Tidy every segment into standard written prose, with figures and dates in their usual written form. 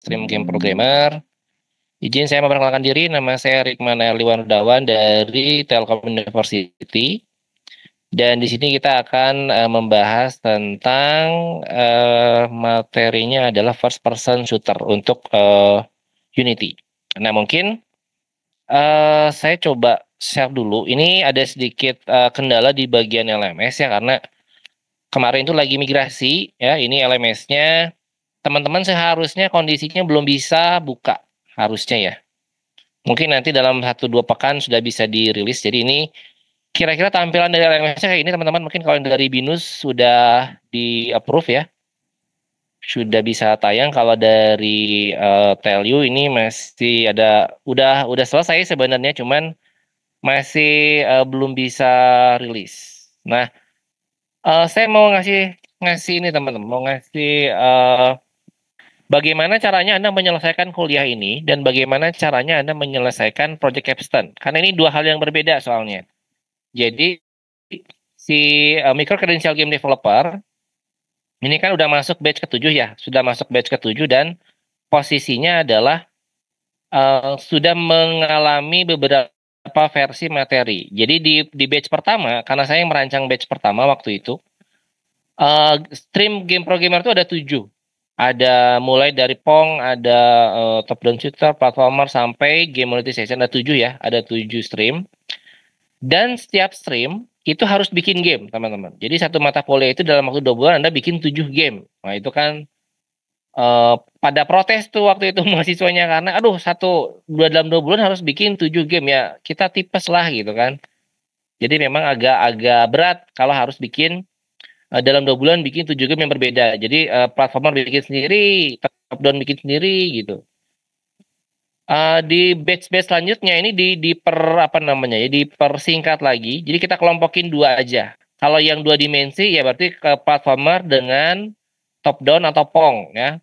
Stream Game Programmer. Izin saya memperkenalkan diri, nama saya Rikman Erliwan dari Telkom University. Dan di sini kita akan membahas tentang materinya adalah first person shooter untuk Unity. Nah, mungkin saya coba share dulu. Ini ada sedikit kendala di bagian LMS ya, karena kemarin itu lagi migrasi ya. Ini LMS-nya teman-teman seharusnya kondisinya belum bisa buka, harusnya ya. Mungkin nanti dalam 1-2 pekan sudah bisa dirilis. Jadi ini kira-kira tampilan dari LMS-nya kayak ini teman-teman. Mungkin kalau yang dari Binus sudah di approve ya, sudah bisa tayang. Kalau dari Telyu ini masih ada, udah selesai sebenarnya, cuman masih belum bisa rilis. Nah, saya mau ngasih ngasih ini teman-teman, mau ngasih bagaimana caranya Anda menyelesaikan kuliah ini dan bagaimana caranya Anda menyelesaikan project capstone. Karena ini dua hal yang berbeda soalnya. Jadi si micro credential game developer ini kan udah masuk batch ke-7 ya, sudah masuk batch ke-7 dan posisinya adalah sudah mengalami beberapa versi materi. Jadi di batch pertama, karena saya yang merancang batch pertama waktu itu, stream game programmer itu ada 7. Ada mulai dari Pong, ada top down shooter, platformer, sampai game monetization. Ada 7 ya, ada 7 stream. Dan setiap stream itu harus bikin game, teman-teman. Jadi satu mata kuliah itu dalam waktu 2 bulan Anda bikin 7 game. Nah itu kan pada protes tuh waktu itu mahasiswanya, karena aduh dalam 2 bulan harus bikin 7 game ya. Kita tipes lah gitu kan. Jadi memang agak berat kalau harus bikin dalam 2 bulan bikin 7 game yang berbeda. Jadi platformer bikin sendiri, top down bikin sendiri gitu. Di batch-batch selanjutnya ini apa namanya ya, dipersingkat lagi. Jadi kita kelompokin 2 aja. Kalau yang 2 dimensi ya berarti ke platformer dengan top down atau Pong ya.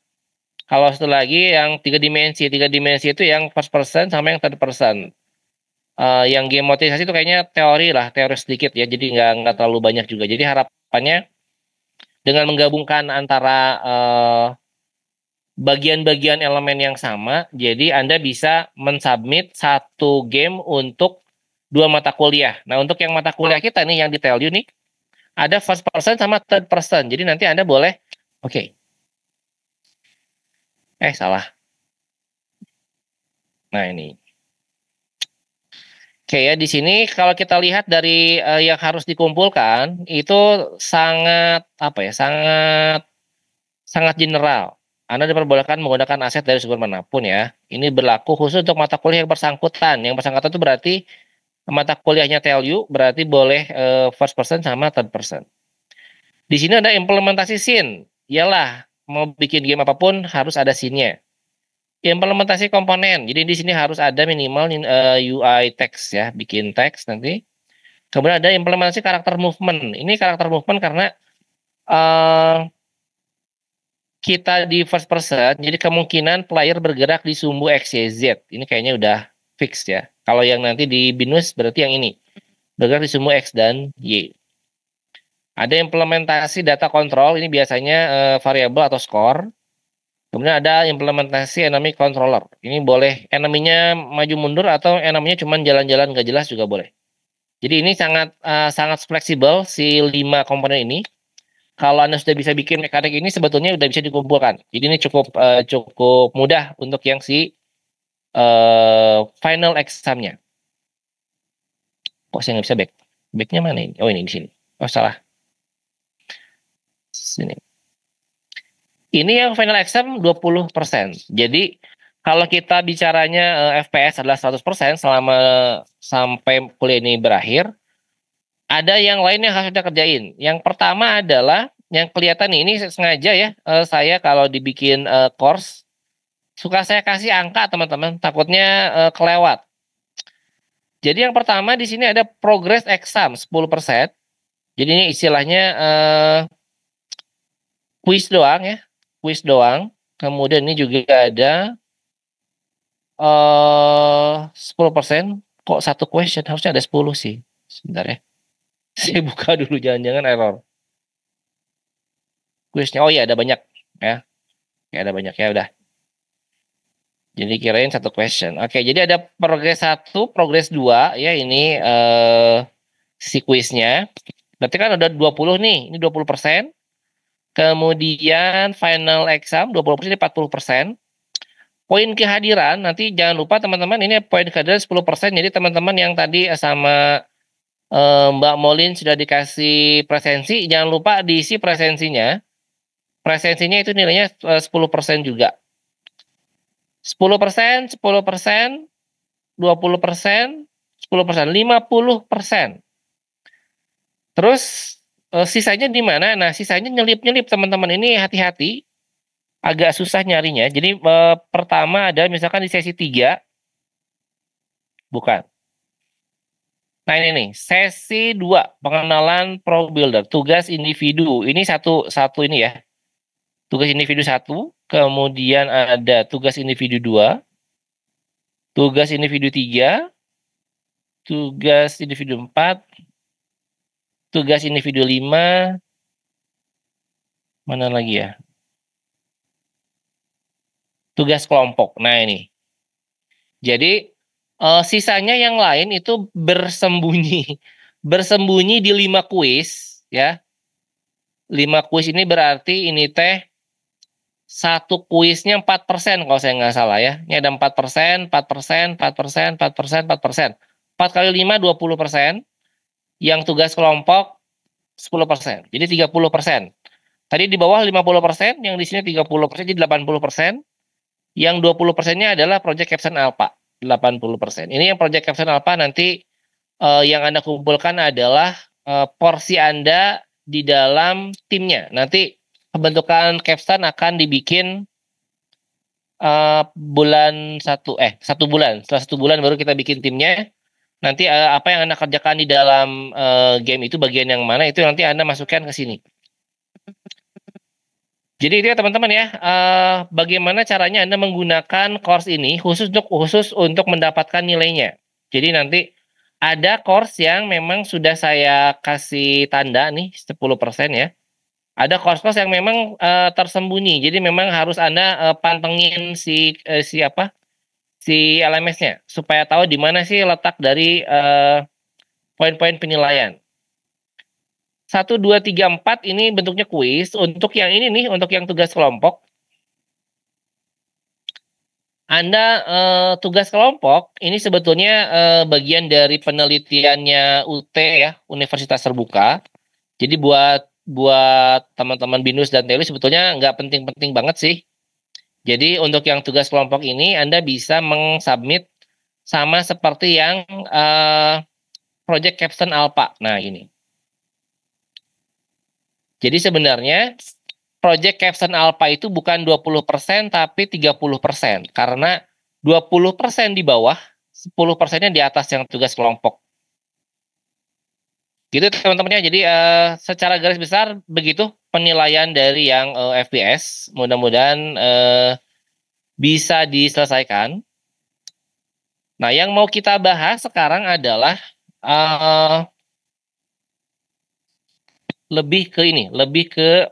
Kalau satu lagi yang 3 dimensi, 3 dimensi itu yang first person sama yang third person. Yang game motivasi itu kayaknya teori lah, teori sedikit ya. Jadi nggak terlalu banyak juga. Jadi harapannya dengan menggabungkan antara bagian-bagian elemen yang sama, jadi Anda bisa mensubmit satu game untuk 2 mata kuliah. Nah, untuk yang mata kuliah kita nih yang di tell you nih, ada first person sama third person. Jadi nanti Anda boleh, oke. Salah. Nah, ini. Oke ya, di sini kalau kita lihat dari yang harus dikumpulkan itu sangat apa ya, sangat sangat general. Anda diperbolehkan menggunakan aset dari sumber manapun ya. Ini berlaku khusus untuk mata kuliah yang bersangkutan. Yang bersangkutan itu berarti mata kuliahnya tell you, berarti boleh first person sama third person. Di sini ada implementasi scene. Iyalah, mau bikin game apapun harus ada scene-nya. Implementasi komponen. Jadi di sini harus ada minimal UI text ya, bikin teks nanti. Kemudian ada implementasi karakter movement. Ini karakter movement karena uh, kita di first person, jadi kemungkinan player bergerak di sumbu X, Y, Z. Ini kayaknya udah fix ya. Kalau yang nanti di binus berarti yang ini. Bergerak di sumbu X dan Y. Ada implementasi data control, ini biasanya variabel atau score. Kemudian ada implementasi enemy controller. Ini boleh enemy-nya maju mundur atau enemy-nya cuma jalan-jalan nggak jelas juga boleh. Jadi ini sangat fleksibel si 5 komponen ini. Kalau Anda sudah bisa bikin mekanik ini sebetulnya sudah bisa dikumpulkan. Jadi ini cukup mudah untuk yang si final examnya. Kok saya nggak bisa back? Backnya mana ini? Oh ini di sini. Oh salah. Sini. Ini yang final exam 20%. Jadi kalau kita bicaranya FPS adalah 100% selama sampai kuliah ini berakhir, ada yang lain yang harus kita kerjain. Yang pertama adalah yang kelihatan nih, ini sengaja ya, saya kalau dibikin course suka saya kasih angka teman-teman, takutnya kelewat. Jadi yang pertama di sini ada progress exam 10%. Jadi ini istilahnya quiz doang ya, quiz doang. Kemudian ini juga ada 10%. Kok satu question harusnya ada 10 sih. Sebentar ya. Saya buka dulu, jangan-jangan error. Quiznya, oh iya ada banyak ya. Ya ada banyak ya udah. Jadi kirain satu question. Oke, jadi ada progres 1, progres 2 ya ini si kuisnya. Berarti kan ada 20 nih, ini 20%. Kemudian final exam 20% 40%. Poin kehadiran nanti jangan lupa teman-teman ini poin kehadiran 10%. Jadi teman-teman yang tadi sama Mbak Molin sudah dikasih presensi, jangan lupa diisi presensinya. Presensinya itu nilainya 10% juga. 10%, 10%, 20%, 10%, 50%. Terus sisanya di mana? Nah, sisanya nyelip-nyelip teman-teman. Ini hati-hati, agak susah nyarinya. Jadi pertama ada misalkan di sesi 3, bukan. Nah ini nih, sesi 2, pengenalan Pro Builder, tugas individu. Ini satu ini ya. Tugas individu 1, kemudian ada tugas individu 2, tugas individu 3, tugas individu 4, tugas individu 5, mana lagi ya? Tugas kelompok. Nah ini. Jadi sisanya yang lain itu bersembunyi. Bersembunyi di 5 kuis ya. 5 kuis ini berarti ini teh satu kuisnya 4% kalau saya nggak salah ya. Ini ada 4%, 4%, 4%, 4%, 4%. 4 kali 5, 20%. Yang tugas kelompok 10%. Jadi 30%. Tadi di bawah 50%, yang di sini 30%, jadi 80%. Yang 20%-nya adalah Project Caption Alpha, 80%. Ini yang Project Caption Alpha nanti yang Anda kumpulkan adalah porsi Anda di dalam timnya. Nanti pembentukan capstone akan dibikin bulan 1 bulan. Setelah 1 bulan baru kita bikin timnya. Nanti apa yang Anda kerjakan di dalam game itu bagian yang mana itu nanti Anda masukkan ke sini. Jadi itu ya teman-teman ya, bagaimana caranya Anda menggunakan course ini khusus untuk mendapatkan nilainya. Jadi nanti ada course yang memang sudah saya kasih tanda nih 10% ya. Ada course-course yang memang tersembunyi. Jadi memang harus Anda pantengin si LMS-nya supaya tahu di mana sih letak dari poin-poin penilaian. 1, 2, 3, 4 ini bentuknya kuis. Untuk yang ini nih, untuk yang tugas kelompok. Anda tugas kelompok ini sebetulnya bagian dari penelitiannya UT ya, Universitas Terbuka. Jadi buat teman-teman BINUS dan TELI sebetulnya nggak penting-penting banget sih. Jadi untuk yang tugas kelompok ini Anda bisa mengsubmit sama seperti yang Project Capstone Alpha. Nah ini. Jadi sebenarnya Project Capstone Alpha itu bukan 20% tapi 30%. Karena 20% di bawah, 10%-nya di atas yang tugas kelompok. Gitu teman-temannya. Jadi secara garis besar begitu penilaian dari yang FPS. Mudah-mudahan bisa diselesaikan. Nah, yang mau kita bahas sekarang adalah lebih ke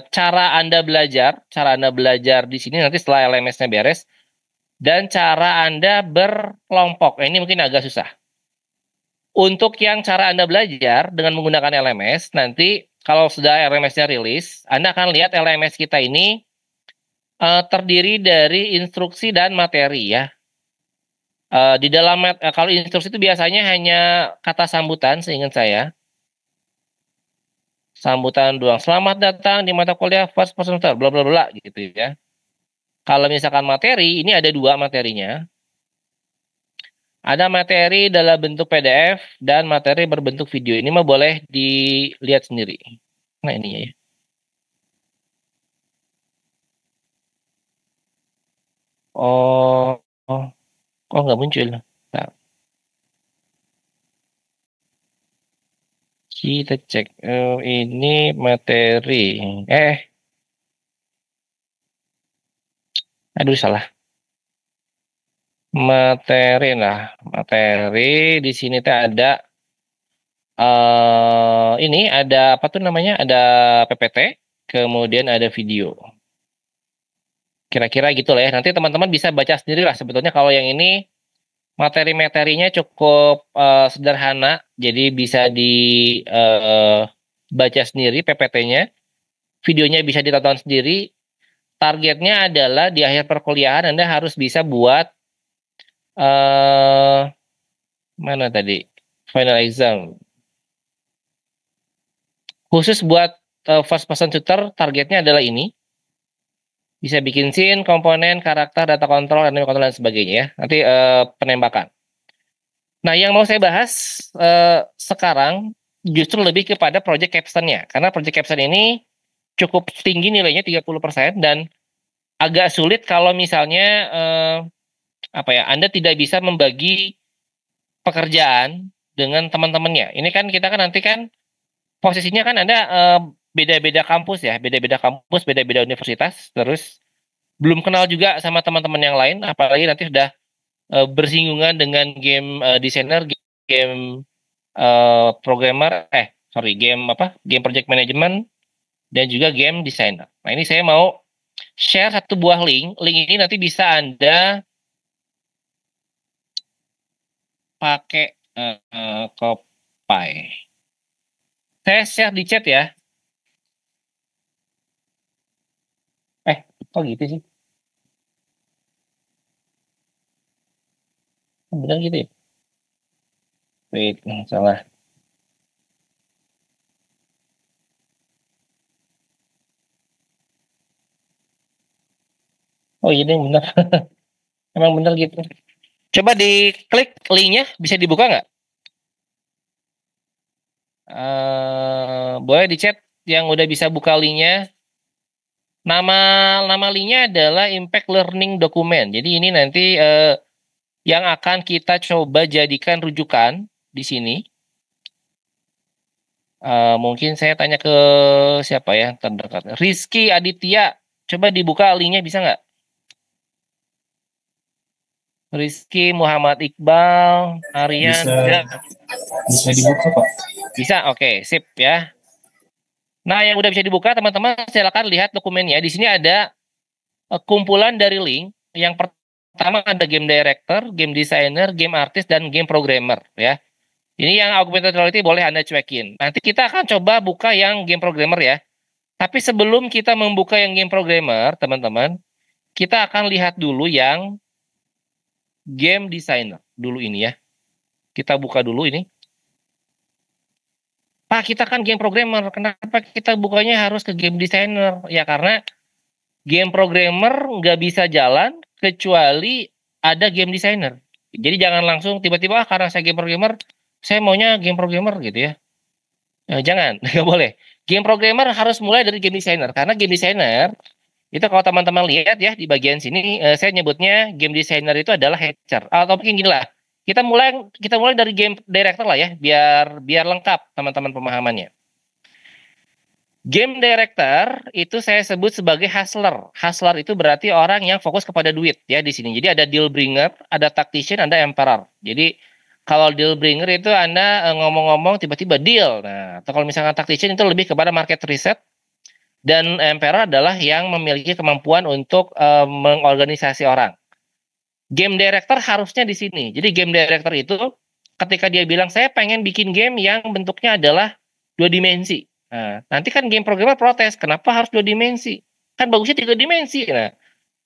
cara Anda belajar di sini nanti setelah LMS-nya beres, dan cara Anda berkelompok. Ini mungkin agak susah. Untuk yang cara Anda belajar dengan menggunakan LMS, nanti kalau sudah LMS-nya rilis, Anda akan lihat LMS kita ini terdiri dari instruksi dan materi ya. Di dalam kalau instruksi itu biasanya hanya kata sambutan, seingat saya. Sambutan doang. Selamat datang di mata kuliah first person bla bla bla gitu ya. Kalau misalkan materi, ini ada 2 materinya. Ada materi dalam bentuk PDF dan materi berbentuk video. Ini mah boleh dilihat sendiri. Nah ini ya. Oh, kok nggak muncul? Nah, kita cek. Ini materi. Eh, aduh salah. Materi lah. Materi di sini tuh ada ini ada apa tuh namanya? Ada PPT, kemudian ada video. Kira-kira gitu lah ya. Nanti teman-teman bisa baca sendiri lah. Sebetulnya kalau yang ini materi-materinya cukup sederhana, jadi bisa dibaca sendiri PPT-nya. Videonya bisa ditonton sendiri. Targetnya adalah di akhir perkuliahan Anda harus bisa buat eh mana tadi final exam. Khusus buat first person shooter, targetnya adalah ini. Bisa bikin scene, komponen, karakter, data kontrol, anime kontrol, dan sebagainya ya. Nanti penembakan. Nah, yang mau saya bahas sekarang justru lebih kepada project capstone-nya. Karena project capstone ini cukup tinggi nilainya 30% dan agak sulit kalau misalnya apa ya, Anda tidak bisa membagi pekerjaan dengan teman-temannya. Ini kan kita kan nanti kan posisinya kan Anda beda-beda kampus ya, beda-beda kampus, beda-beda universitas, terus belum kenal juga sama teman-teman yang lain, apalagi nanti sudah bersinggungan dengan game designer, game programmer, sorry, game apa, game project management, dan juga game designer. Nah ini saya mau share satu buah link. Link ini nanti bisa Anda pakai copy. Saya share di chat ya. Kok gitu sih? Benar gitu ya? Wait, salah. Oh iya deh, benar. Emang benar gitu. Coba diklik linknya, bisa dibuka nggak? Boleh di chat yang udah bisa buka linknya. Nama nama linknya adalah Impact Learning Document. Jadi ini nanti yang akan kita coba jadikan rujukan di sini. Mungkin saya tanya ke siapa ya terdekat. Rizky Aditya, coba dibuka linknya bisa nggak? Rizky Muhammad Iqbal, Aryan, Bisa bisa? bisa dibuka Pak. Bisa, oke, sip ya. Nah, yang udah bisa dibuka, teman-teman silakan lihat dokumennya. Di sini ada kumpulan dari link. Yang pertama ada game director, game designer, game artist, dan game programmer ya. Ini yang augmented reality boleh Anda cuekin. Nanti kita akan coba buka yang game programmer ya. Tapi sebelum kita membuka yang game programmer, teman-teman, kita akan lihat dulu yang game designer dulu ini ya. Kita buka dulu ini. Pak, kita kan game programmer. Kenapa kita bukanya harus ke game designer? Ya karena game programmer nggak bisa jalan kecuali ada game designer. Jadi jangan langsung tiba-tiba karena saya game programmer, saya maunya game programmer gitu ya. Jangan, nggak boleh. Game programmer harus mulai dari game designer karena game designer itu kalau teman-teman lihat ya di bagian sini saya nyebutnya game designer itu adalah hatcher atau mungkin gini lah. Kita mulai dari game director lah ya biar biar lengkap teman-teman pemahamannya. Game director itu saya sebut sebagai hustler. Hustler itu berarti orang yang fokus kepada duit ya di sini. Jadi ada deal bringer, ada tactician, ada emperor. Jadi kalau deal bringer itu Anda ngomong-ngomong tiba-tiba deal. Nah, atau kalau misalkan tactician itu lebih kepada market research dan emperor adalah yang memiliki kemampuan untuk mengorganisasi orang. Game director harusnya di sini. Jadi game director itu ketika dia bilang saya pengen bikin game yang bentuknya adalah dua dimensi. Nah, nanti kan game programmer protes, kenapa harus dua dimensi? Kan bagusnya tiga dimensi. Nah,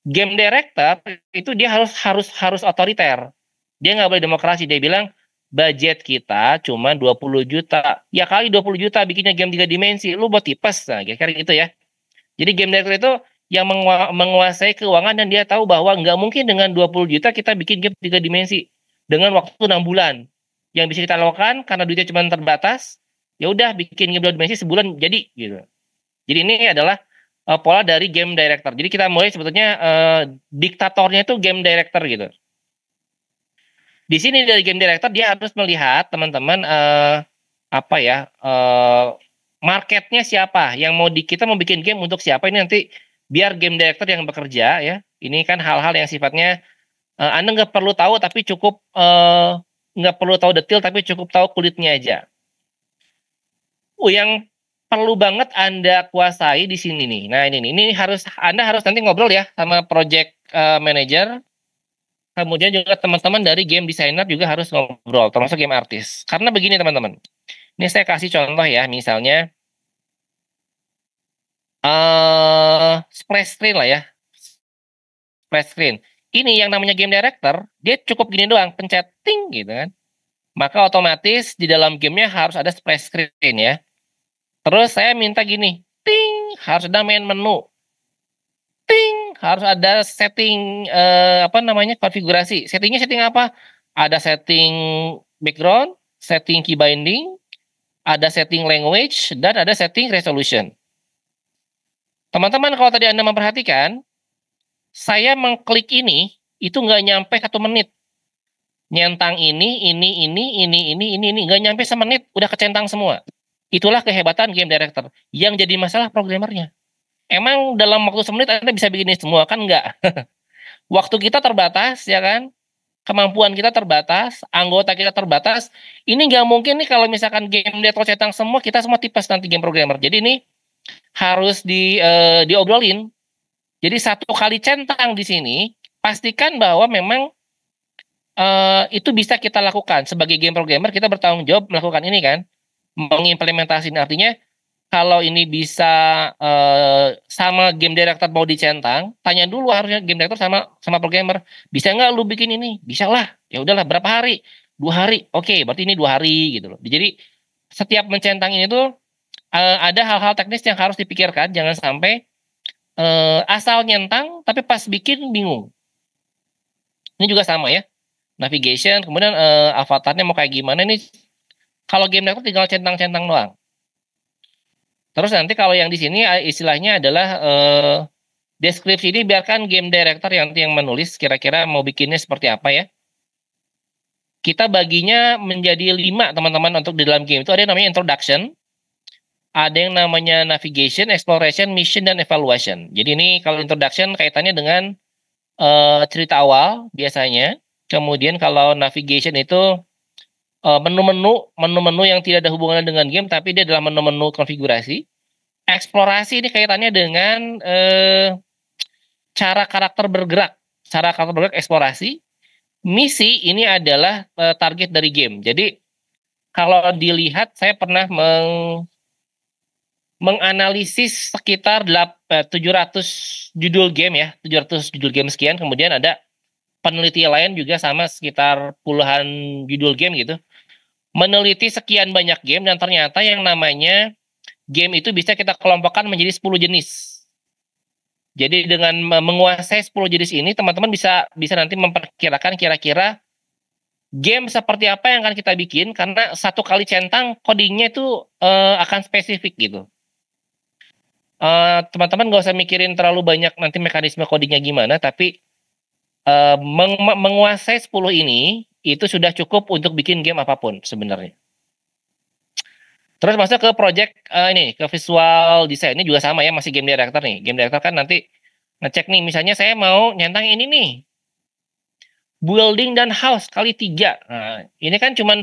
game director itu dia harus otoriter. Dia nggak boleh demokrasi. Dia bilang budget kita cuma 20 juta. Ya kali 20 juta bikinnya game tiga dimensi, lu buat tipes. Nah, kira-kira gitu ya. Jadi game director itu yang menguasai keuangan dan dia tahu bahwa nggak mungkin dengan 20 juta kita bikin game tiga dimensi dengan waktu 6 bulan. Yang bisa kita lakukan karena duitnya cuma terbatas, ya udah bikin game dua dimensi sebulan jadi gitu. Jadi ini adalah pola dari game director. Jadi kita mulai sebetulnya diktatornya itu game director gitu. Di sini dari game director dia harus melihat teman-teman apa ya marketnya siapa yang mau kita mau bikin game untuk siapa ini nanti biar game director yang bekerja ya. Ini kan hal-hal yang sifatnya Anda nggak perlu tahu tapi cukup nggak perlu tahu detail tapi cukup tahu kulitnya aja. Yang perlu banget Anda kuasai di sini nih. Nah, ini Anda harus nanti ngobrol ya sama project manager. Kemudian juga teman-teman dari game designer juga harus ngobrol, termasuk game artis. Karena begini teman-teman. Ini saya kasih contoh ya, misalnya splash screen lah ya. Splash screen. Ini yang namanya game director, dia cukup gini doang, pencet ting gitu kan. Maka otomatis di dalam gamenya harus ada splash screen ya. Terus saya minta gini, ting, harus ada main menu. Ting, harus ada setting apa namanya konfigurasi. Settingnya setting apa? Ada setting background, setting key binding, ada setting language, dan ada setting resolution. Teman-teman kalau tadi Anda memperhatikan, saya mengklik ini itu nggak nyampe 1 menit. Nyentang ini, nggak nyampe semenit udah kecentang semua. Itulah kehebatan game director. Yang jadi masalah programmernya. Emang dalam waktu semenit Anda bisa bikin ini semua? Kan enggak. Waktu kita terbatas, ya kan? Kemampuan kita terbatas, anggota kita terbatas. Ini nggak mungkin nih kalau misalkan game director centang semua, kita semua tipes nanti game programmer. Jadi ini harus diobrolin. Jadi 1 kali centang di sini, pastikan bahwa memang itu bisa kita lakukan. Sebagai game programmer, kita bertanggung jawab melakukan ini kan. Mengimplementasikan artinya, kalau ini bisa sama game director mau dicentang, tanya dulu harusnya game director sama programmer, bisa nggak lu bikin ini? Bisa lah. Ya udahlah, berapa hari? 2 hari. Oke, berarti ini 2 hari gitu loh. Jadi setiap mencentang ini tuh ada hal-hal teknis yang harus dipikirkan, jangan sampai asal nyentang tapi pas bikin bingung. Ini juga sama ya. Navigation, kemudian avatarnya mau kayak gimana nih? Kalau game director tinggal centang-centang doang. Terus nanti kalau yang di sini istilahnya adalah deskripsi ini biarkan game director yang menulis kira-kira mau bikinnya seperti apa ya. Kita baginya menjadi 5 teman-teman untuk di dalam game itu ada yang namanya introduction, ada yang namanya navigation, exploration, mission, dan evaluation. Jadi ini kalau introduction kaitannya dengan cerita awal biasanya. Kemudian kalau navigation itu menu-menu yang tidak ada hubungannya dengan game, tapi dia adalah menu-menu konfigurasi. Eksplorasi ini kaitannya dengan cara karakter bergerak, eksplorasi. Misi ini adalah target dari game. Jadi kalau dilihat, saya pernah menganalisis sekitar 700 judul game ya, 700 judul game sekian. Kemudian ada peneliti lain juga sama sekitar puluhan judul game gitu. Meneliti sekian banyak game dan ternyata yang namanya game itu bisa kita kelompokkan menjadi 10 jenis. Jadi dengan menguasai 10 jenis ini, teman-teman bisa nanti memperkirakan kira-kira game seperti apa yang akan kita bikin, karena 1 kali centang codingnya itu akan spesifik gitu. Teman-teman nggak usah mikirin terlalu banyak nanti mekanisme codingnya gimana, tapi menguasai 10 ini itu sudah cukup untuk bikin game apapun sebenarnya. Terus masuk ke project ini, ke visual design. Ini juga sama ya, masih game director nih. Game director kan nanti ngecek nih, misalnya saya mau nyentang ini nih, building dan house kali 3. Nah, ini kan cuman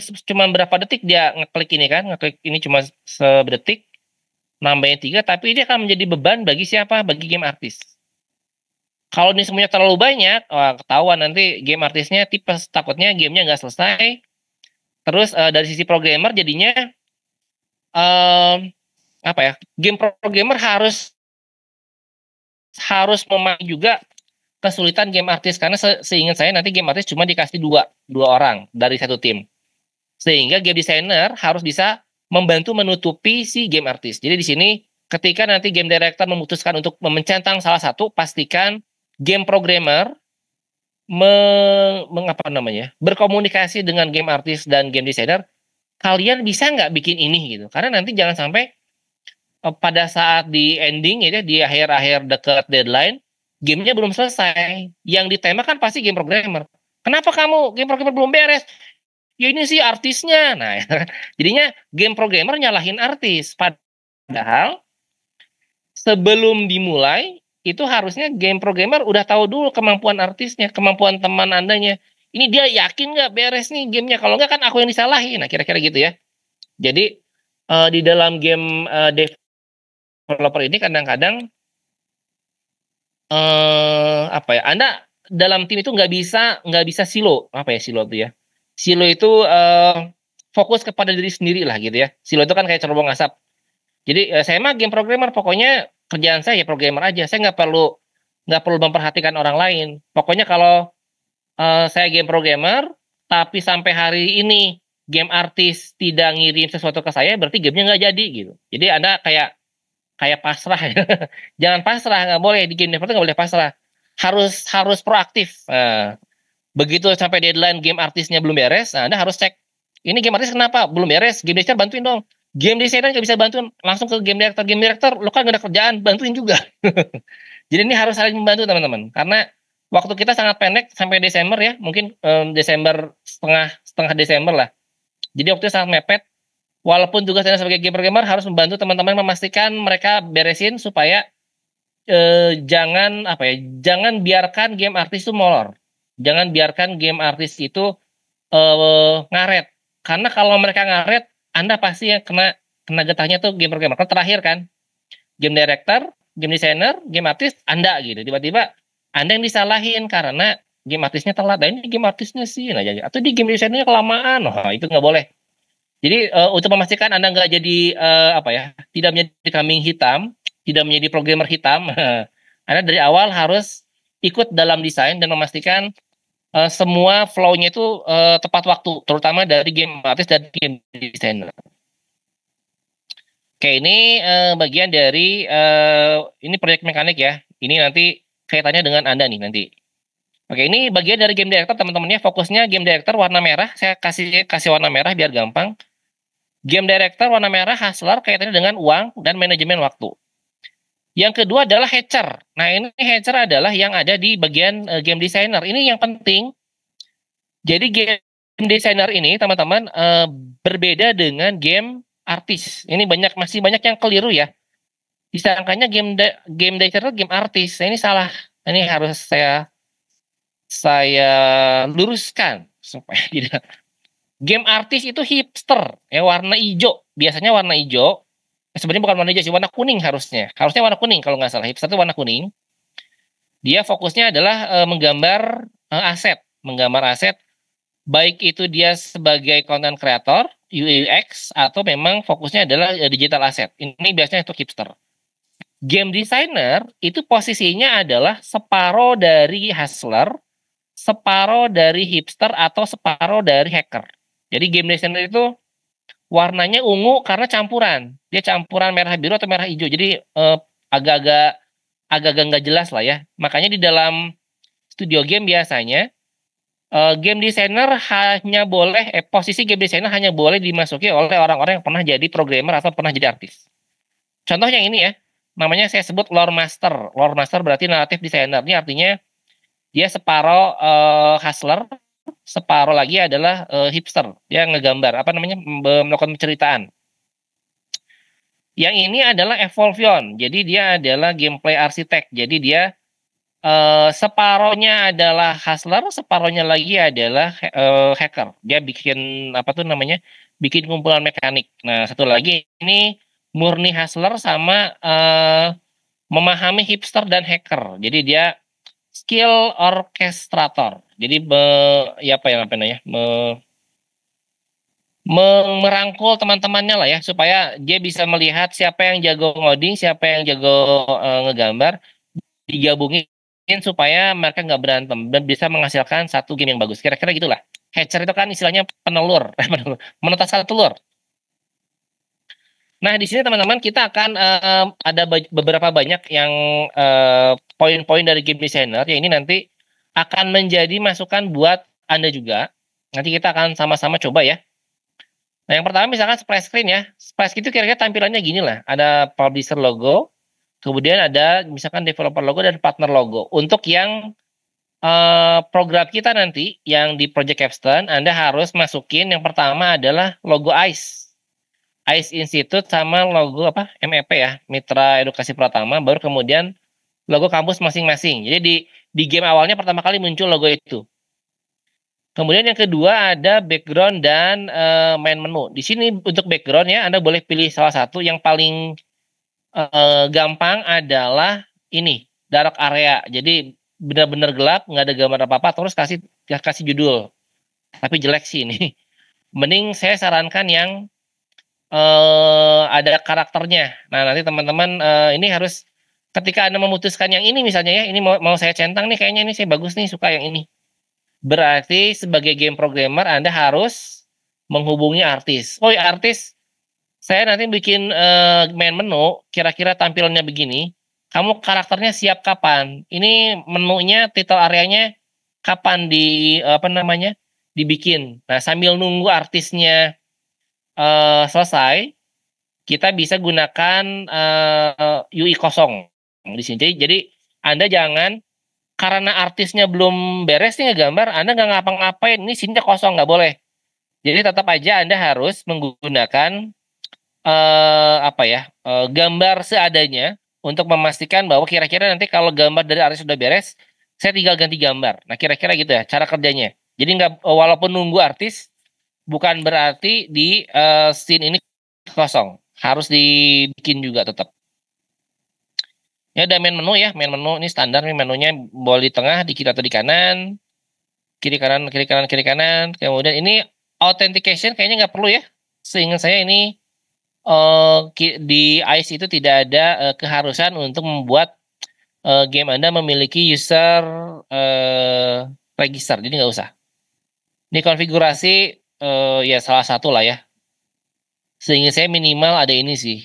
berapa detik dia ngeklik ini kan, ngeklik ini cuma sedetik, nambahin 3, tapi ini akan menjadi beban bagi siapa? Bagi game artis. Kalau ini semuanya terlalu banyak, wah, ketahuan nanti game artisnya tipes, takutnya gamenya nggak selesai. Terus dari sisi programmer jadinya apa ya? Game programmer harus memahami juga kesulitan game artis, karena seingat saya nanti game artis cuma dikasih dua orang dari 1 tim. Sehingga game designer harus bisa membantu menutupi si game artis. Jadi di sini ketika nanti game director memutuskan untuk mencentang salah satu, pastikan game programmer berkomunikasi dengan game artis dan game designer, kalian bisa nggak bikin ini gitu. Karena nanti jangan sampai pada saat di ending ya, di akhir-akhir dekat deadline, gamenya belum selesai. Yang ditembak kan pasti game programmer. Kenapa kamu game programmer belum beres? Ya ini sih artisnya. Nah, jadinya game programmer nyalahin artis. Padahal sebelum dimulai itu harusnya game programmer udah tahu dulu kemampuan artisnya, kemampuan teman andanya. Ini dia yakin nggak beres nih gamenya? Kalau nggak kan aku yang disalahin. Nah, kira-kira gitu ya. Jadi di dalam game developer ini kadang-kadang apa ya? Anda dalam tim itu nggak bisa silo, apa ya silo itu ya? Silo itu fokus kepada diri sendiri lah gitu ya. Silo itu kan kayak cerobong asap. Jadi saya mah game programmer, pokoknya kerjaan saya ya programmer aja. Saya nggak perlu memperhatikan orang lain. Pokoknya kalau saya game programmer, tapi sampai hari ini game artis tidak ngirim sesuatu ke saya, berarti gamenya nggak jadi gitu. Jadi Anda kayak kayak pasrah ya. Jangan pasrah, nggak boleh di game developer nggak boleh pasrah. Harus harus proaktif. Nah, begitu sampai deadline game artisnya belum beres, nah, Anda harus cek. Ini game artis kenapa belum beres? Game designer bantuin dong. Game designer nggak bisa bantuin, langsung ke game director. Game director, lo kan nggak ada kerjaan, bantuin juga. Jadi ini harus saling membantu teman-teman. Karena waktu kita sangat pendek sampai Desember ya, mungkin Desember setengah setengah Desember lah. Jadi waktunya sangat mepet. Walaupun tugas Anda sebagai game programmer harus membantu teman-teman memastikan mereka beresin supaya jangan apa ya, jangan biarkan game artis itu molor. Jangan biarkan game artis itu ngaret. Karena kalau mereka ngaret, Anda pasti yang kena kena getahnya tuh game programmer. Kan terakhir kan, game director, game designer, game artis, Anda gitu. Tiba-tiba Anda yang disalahin karena game artisnya telat. Nah, ini game artisnya sih, nah, jadi atau di game designernya kelamaan. Nah, itu nggak boleh. Jadi untuk memastikan Anda nggak jadi apa ya, tidak menjadi kambing hitam, tidak menjadi programmer hitam, Anda dari awal harus ikut dalam desain dan memastikan semua flow-nya itu tepat waktu, terutama dari game artist dan game designer. Oke, ini bagian dari ini proyek mekanik ya. Ini nanti kaitannya dengan Anda nih nanti. Oke, ini bagian dari game director teman-temannya. Fokusnya game director warna merah. Saya kasih warna merah biar gampang. Game director warna merah, hustler kaitannya dengan uang dan manajemen waktu. Yang kedua adalah hatcher. Nah, ini hatcher adalah yang ada di bagian game designer. Ini yang penting. Jadi game designer ini teman-teman berbeda dengan game artis. Ini masih banyak yang keliru ya. Disangkanya game designer game artis. Nah, ini salah. Ini harus saya luruskan supaya tidak. Game artis itu hipster, ya warna hijau. Biasanya warna hijau. Sebenarnya bukan warna hijau sih, warna kuning harusnya. Harusnya warna kuning kalau nggak salah. Hipster itu warna kuning. Dia fokusnya adalah menggambar aset, menggambar aset. Baik itu dia sebagai content creator, UX, atau memang fokusnya adalah digital asset. Ini biasanya untuk hipster. Game designer itu posisinya adalah separuh dari hustler, separuh dari hipster, atau separuh dari hacker. Jadi game designer itu warnanya ungu karena campuran. Dia campuran merah biru atau merah hijau. Jadi agak-agak agak-agak nggak jelas lah ya. Makanya di dalam studio game biasanya game designer hanya boleh posisi game designer hanya boleh dimasuki oleh orang-orang yang pernah jadi programmer atau pernah jadi artis. Contohnya ini ya. Namanya saya sebut lore master. Lore master berarti narrative designer. Ini artinya dia separuh hustler, separuh lagi adalah hipster. Dia ngegambar, apa namanya, melakukan penceritaan. Yang ini adalah Evolvion. Jadi dia adalah gameplay arsitek. Jadi dia separohnya adalah hustler, separohnya lagi adalah hacker. Dia bikin apa tuh namanya? Bikin kumpulan mekanik. Nah, satu lagi ini murni hustler sama memahami hipster dan hacker. Jadi dia skill orchestrator. Jadi ya apa yang apa namanya? Merangkul teman-temannya lah ya supaya dia bisa melihat siapa yang jago ngoding, siapa yang jago ngegambar, digabungin supaya mereka nggak berantem dan bisa menghasilkan satu game yang bagus. Kira-kira gitulah. Hatcher itu kan istilahnya penelur, menetaskan telur. Nah, di sini teman-teman kita akan ada beberapa banyak yang poin-poin dari game designer yang ini nanti akan menjadi masukan buat Anda juga. Nanti kita akan sama-sama coba ya. Nah, yang pertama misalkan splash screen ya. Splash screen itu kira-kira tampilannya gini lah. Ada publisher logo, kemudian ada misalkan developer logo dan partner logo. Untuk yang program kita nanti yang di Project Capstone, Anda harus masukin yang pertama adalah logo ICE. ICE Institute sama logo apa? MEP ya, Mitra Edukasi Pratama, baru kemudian logo kampus masing-masing. Jadi di game awalnya pertama kali muncul logo itu. Kemudian yang kedua ada background dan main menu. Di sini untuk background ya, Anda boleh pilih salah satu. Yang paling gampang adalah ini, dark area. Jadi benar-benar gelap, nggak ada gambar apa-apa, terus kasih kasih judul. Tapi jelek sih ini. Mending saya sarankan yang ada karakternya. Nah, nanti teman-teman ini harus ketika Anda memutuskan yang ini misalnya ya, ini mau saya centang nih, kayaknya ini saya bagus nih, suka yang ini. Berarti sebagai game programmer Anda harus menghubungi artis. Oh ya artis, saya nanti bikin main menu, kira-kira tampilannya begini. Kamu karakternya siap kapan? Ini menunya, title areanya kapan apa namanya dibikin. Nah sambil nunggu artisnya selesai, kita bisa gunakan UI kosong di sini. Jadi Anda jangan karena artisnya belum beres nih ngegambar, Anda nggak ngapa-ngapain, ini sininya kosong, nggak boleh. Jadi tetap aja Anda harus menggunakan apa ya, gambar seadanya untuk memastikan bahwa kira-kira nanti kalau gambar dari artis sudah beres, saya tinggal ganti gambar. Nah kira-kira gitu ya cara kerjanya. Jadi nggak, walaupun nunggu artis, bukan berarti di scene ini kosong, harus dibikin juga tetap. Ya ada main menu ya, main menu ini standar nih menunya, boleh di tengah, di kiri atau di kanan, kiri kanan kiri kanan kiri kanan. Kemudian ini authentication kayaknya nggak perlu ya. Seingat saya ini di ICE itu tidak ada keharusan untuk membuat game Anda memiliki user register, jadi nggak usah. Ini konfigurasi ya salah satu lah ya. Sehingga saya minimal ada ini sih,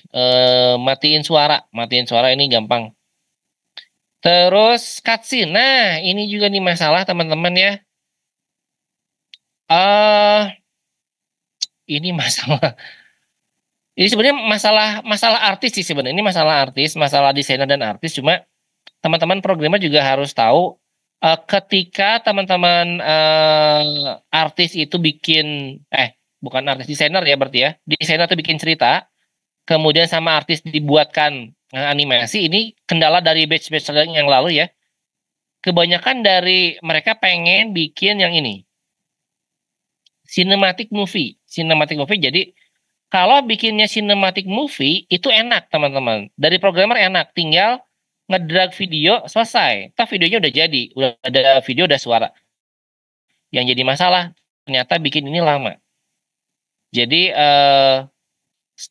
matiin suara ini gampang. Terus cutscene. Nah, ini juga nih masalah teman-teman ya. Ini masalah. Ini sebenarnya masalah artis sih sebenarnya. Ini masalah artis, masalah desainer dan artis. Cuma teman-teman programmer juga harus tahu ketika teman-teman artis itu bikin bukan artis, desainer ya berarti ya. Desainer itu bikin cerita, kemudian sama artis dibuatkan animasi. Ini kendala dari batch-batch yang lalu ya. Kebanyakan dari mereka pengen bikin yang ini, cinematic movie. Jadi kalau bikinnya cinematic movie itu enak teman-teman. Dari programmer enak, tinggal ngedrag video selesai. Toh videonya udah jadi, udah ada video, udah suara. Yang jadi masalah ternyata bikin ini lama. Jadi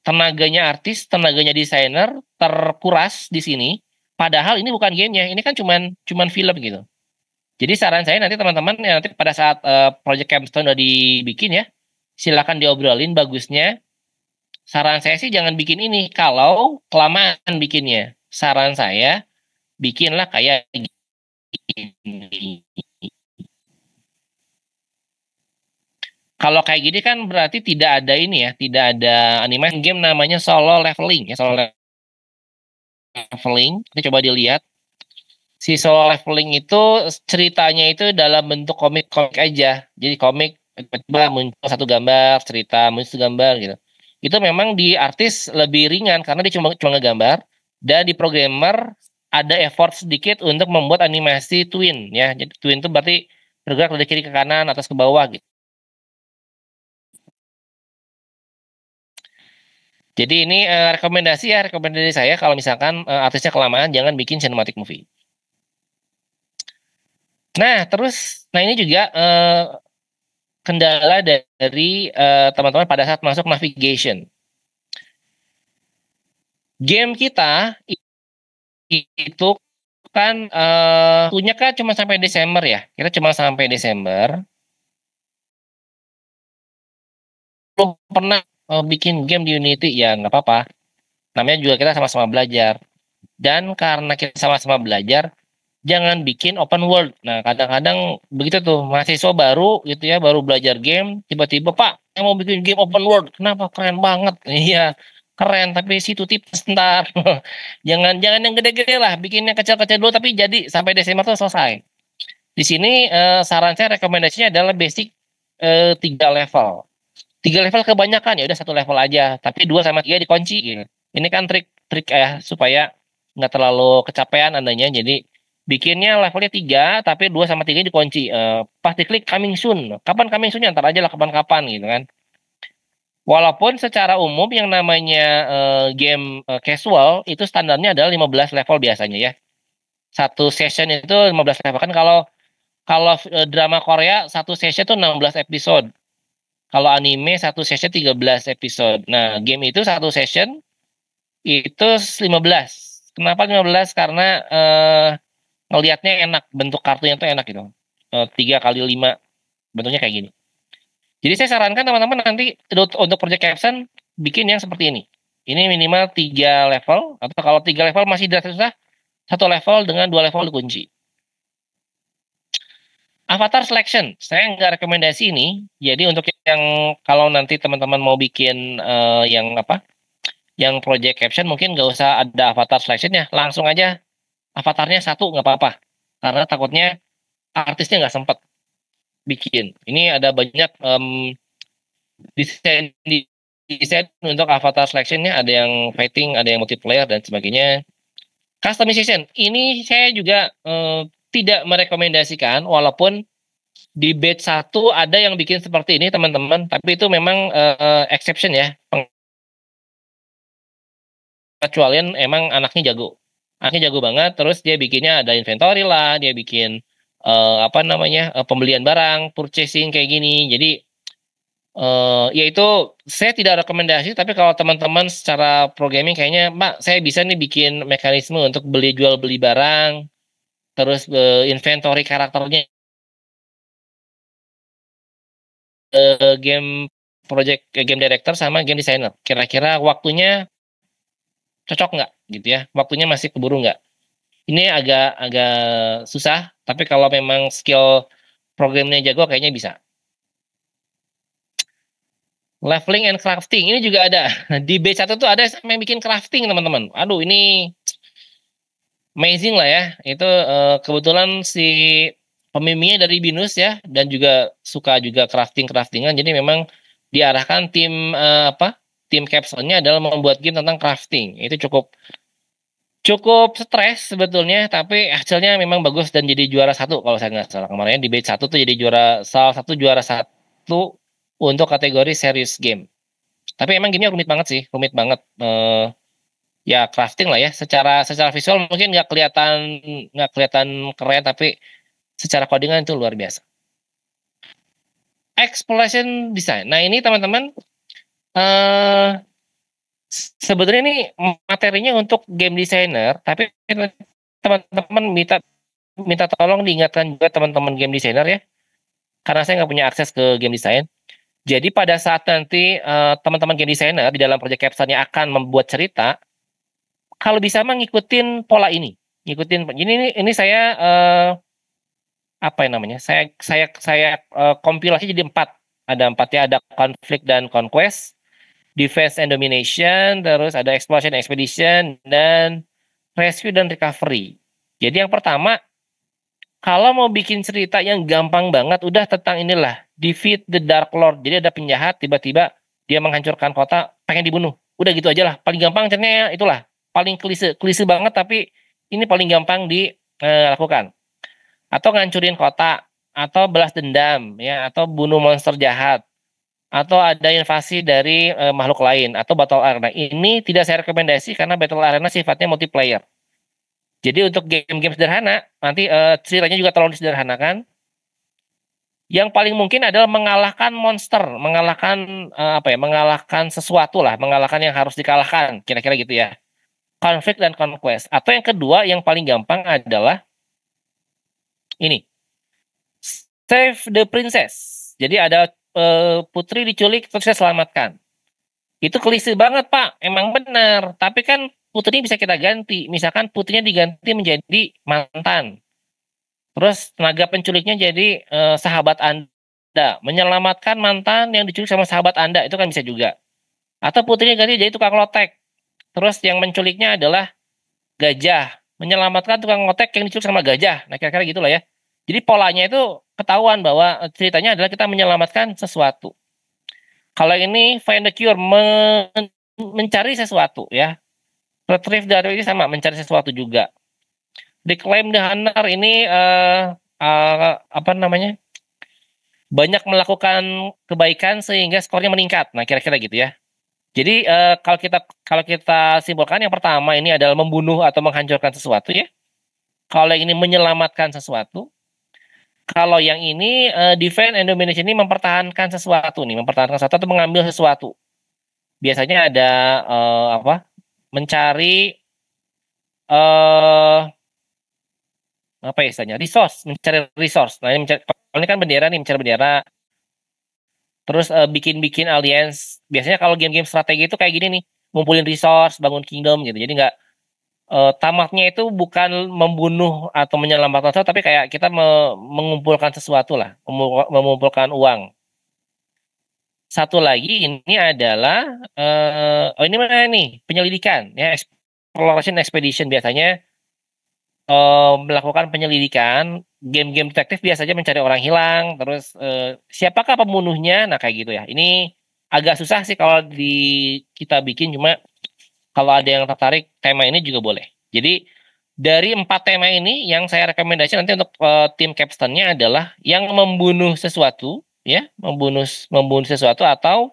tenaganya artis, tenaganya desainer terkuras di sini. Padahal ini bukan gamenya, ini kan cuman film gitu. Jadi saran saya nanti teman-teman ya, nanti pada saat project capstone udah dibikin ya, silakan diobrolin bagusnya. Saran saya sih jangan bikin ini kalau kelamaan bikinnya. Saran saya bikinlah kayak gini. Kalau kayak gini kan berarti tidak ada ini ya, tidak ada animasi. Game namanya solo leveling ya, solo leveling. Ini coba dilihat. Si solo leveling itu ceritanya itu dalam bentuk komik-komik aja. Jadi komik tiba-tiba muncul satu gambar, cerita muncul satu gambar gitu. Itu memang di artis lebih ringan karena dia cuma ngegambar, dan di programmer ada effort sedikit untuk membuat animasi twin ya. Jadi twin itu berarti bergerak dari kiri ke kanan, atas ke bawah gitu. Jadi ini rekomendasi saya kalau misalkan artisnya kelamaan jangan bikin cinematic movie. Nah, nah ini juga kendala dari teman-teman pada saat masuk navigation. Game kita itu kan punya kan cuma sampai Desember ya. Kita cuma sampai Desember. Belum pernah bikin game di Unity ya nggak apa-apa. Namanya juga kita sama-sama belajar. Dan karena kita sama-sama belajar, jangan bikin open world. Nah, kadang-kadang begitu tuh mahasiswa baru gitu ya, baru belajar game, tiba-tiba Pak, saya mau bikin game open world. Kenapa? Keren banget. Iya, keren. Tapi situ tipes ntar. Jangan yang gede-gede lah, bikin yang kecil-kecil dulu. Tapi jadi sampai Desember tuh selesai. Di sini saran saya rekomendasinya adalah basic 3 level. 3 level kebanyakan ya udah 1 level aja. Tapi 2 sama 3 dikunci. Gitu. Ini kan trik ya supaya nggak terlalu kecapean andanya. Jadi bikinnya levelnya 3, tapi 2 sama 3 dikunci. Pas diklik coming soon. Kapan coming soon? Ntar aja lah kapan-kapan gitu kan. Walaupun secara umum yang namanya game casual itu standarnya adalah 15 level biasanya ya. Satu session itu 15 level kan kalau kalau drama Korea satu session itu 16 episode. Kalau anime satu session 13 episode. Nah, game itu satu session itu 15. Kenapa 15? Karena ngelihatnya enak, bentuk kartunya tuh enak gitu. 3 kali 5 bentuknya kayak gini. Jadi saya sarankan teman-teman nanti untuk Project Caption bikin yang seperti ini. Ini minimal 3 level, atau kalau 3 level masih dirasa susah, 1 level dengan 2 level dikunci. Avatar selection, saya nggak rekomendasi ini. Jadi untuk yang kalau nanti teman-teman mau bikin yang apa, yang project caption mungkin nggak usah ada avatar selection ya, langsung aja avatarnya satu nggak apa-apa. Karena takutnya artisnya nggak sempat bikin. Ini ada banyak desain desain untuk avatar selectionnya, ada yang fighting, ada yang multiplayer dan sebagainya. Customization, ini saya juga tidak merekomendasikan, walaupun di batch 1 ada yang bikin seperti ini teman-teman, tapi itu memang exception ya, pengecualian emang anaknya jago. Anaknya jago banget, terus dia bikinnya ada inventory lah, dia bikin apa namanya pembelian barang, purchasing kayak gini. Jadi yaitu saya tidak rekomendasi, tapi kalau teman-teman secara programming kayaknya, Pak, saya bisa nih bikin mekanisme untuk beli jual beli barang, terus inventory karakternya game project game director sama game designer. Kira-kira waktunya cocok nggak gitu ya? Waktunya masih keburu nggak? Ini agak agak susah, tapi kalau memang skill programnya jago kayaknya bisa. Leveling and crafting ini juga ada. Di B1 tuh ada yang bikin crafting, teman-teman. Aduh, ini amazing lah ya. Itu kebetulan si pemimpinya dari Binus ya, dan juga suka juga craftingan. Jadi memang diarahkan tim apa? Tim capsule-nya adalah membuat game tentang crafting. Itu cukup cukup stres sebetulnya, tapi hasilnya memang bagus dan jadi juara satu kalau saya nggak salah. Kemarin di batch 1 tuh jadi salah satu juara satu untuk kategori serious game. Tapi emang gamenya rumit banget sih, rumit banget. Ya crafting lah ya. Secara visual mungkin nggak kelihatan keren, tapi secara codingan itu luar biasa. Exploration design. Nah ini teman-teman, eh sebetulnya ini materinya untuk game designer, tapi teman-teman minta minta tolong diingatkan juga teman-teman game designer ya, karena saya nggak punya akses ke game design. Jadi pada saat nanti teman-teman game designer di dalam project captionnya akan membuat cerita, kalau bisa mah ngikutin pola ini, ini saya apa yang namanya? Saya kompilasi jadi 4. Ada 4 ya, ada konflik dan conquest, defense and domination, terus ada exploration and expedition, dan rescue dan recovery. Jadi yang pertama, kalau mau bikin cerita yang gampang banget, udah tentang inilah, defeat the Dark Lord. Jadi ada penjahat, tiba-tiba dia menghancurkan kota, pengen dibunuh. Udah gitu aja lah. Paling gampang caranya itulah. Paling klise banget, tapi ini paling gampang dilakukan. Atau ngancurin kota, atau balas dendam, ya, atau bunuh monster jahat, atau ada invasi dari makhluk lain, atau battle arena. Ini tidak saya rekomendasi karena battle arena sifatnya multiplayer. Jadi untuk game-game sederhana, nanti ceritanya juga terlalu disederhanakan. Yang paling mungkin adalah mengalahkan monster, mengalahkan apa ya, mengalahkan sesuatu lah, mengalahkan yang harus dikalahkan, kira-kira gitu ya. Konflik dan conquest. Atau yang kedua, yang paling gampang adalah ini, save the princess. Jadi ada putri diculik terus saya selamatkan. Itu klise banget, Pak. Emang benar. Tapi kan putrinya bisa kita ganti. Misalkan putrinya diganti menjadi mantan. Terus tenaga penculiknya jadi sahabat Anda. Menyelamatkan mantan yang diculik sama sahabat Anda. Itu kan bisa juga. Atau putrinya ganti jadi tukang lotek. Terus yang menculiknya adalah gajah. Menyelamatkan tukang lotek yang diculik sama gajah. Nah kira-kira gitulah ya. Jadi polanya itu ketahuan bahwa ceritanya adalah kita menyelamatkan sesuatu. Kalau ini find the cure, mencari sesuatu ya. Retrieve dari ini sama, mencari sesuatu juga. Reclaim the Honor ini apa namanya? Banyak melakukan kebaikan sehingga skornya meningkat. Nah, kira-kira gitu ya. Jadi kalau kita simpulkan yang pertama ini adalah membunuh atau menghancurkan sesuatu ya. Kalau yang ini menyelamatkan sesuatu, kalau yang ini defend and domination ini mempertahankan sesuatu nih, mempertahankan sesuatu atau mengambil sesuatu. Biasanya ada apa? Mencari eh apa ya istilahnya? Resource, mencari resource. Nah, ini kan bendera nih, mencari bendera. Terus bikin-bikin alliance. Biasanya kalau game-game strategi itu kayak gini nih, ngumpulin resource, bangun kingdom gitu. Jadi nggak tamatnya itu bukan membunuh atau menyelamatkan sesuatu, tapi kayak kita mengumpulkan sesuatu lah, mengumpulkan uang. Satu lagi ini adalah oh ini mana nih penyelidikan ya exploration expedition biasanya melakukan penyelidikan game-game detektif biasanya mencari orang hilang terus siapakah pembunuhnya nah kayak gitu ya ini agak susah sih kalau kita bikin cuma kalau ada yang tertarik tema ini juga boleh jadi dari 4 tema ini yang saya rekomendasi nanti untuk tim capstonnya adalah yang membunuh sesuatu ya membunuh sesuatu atau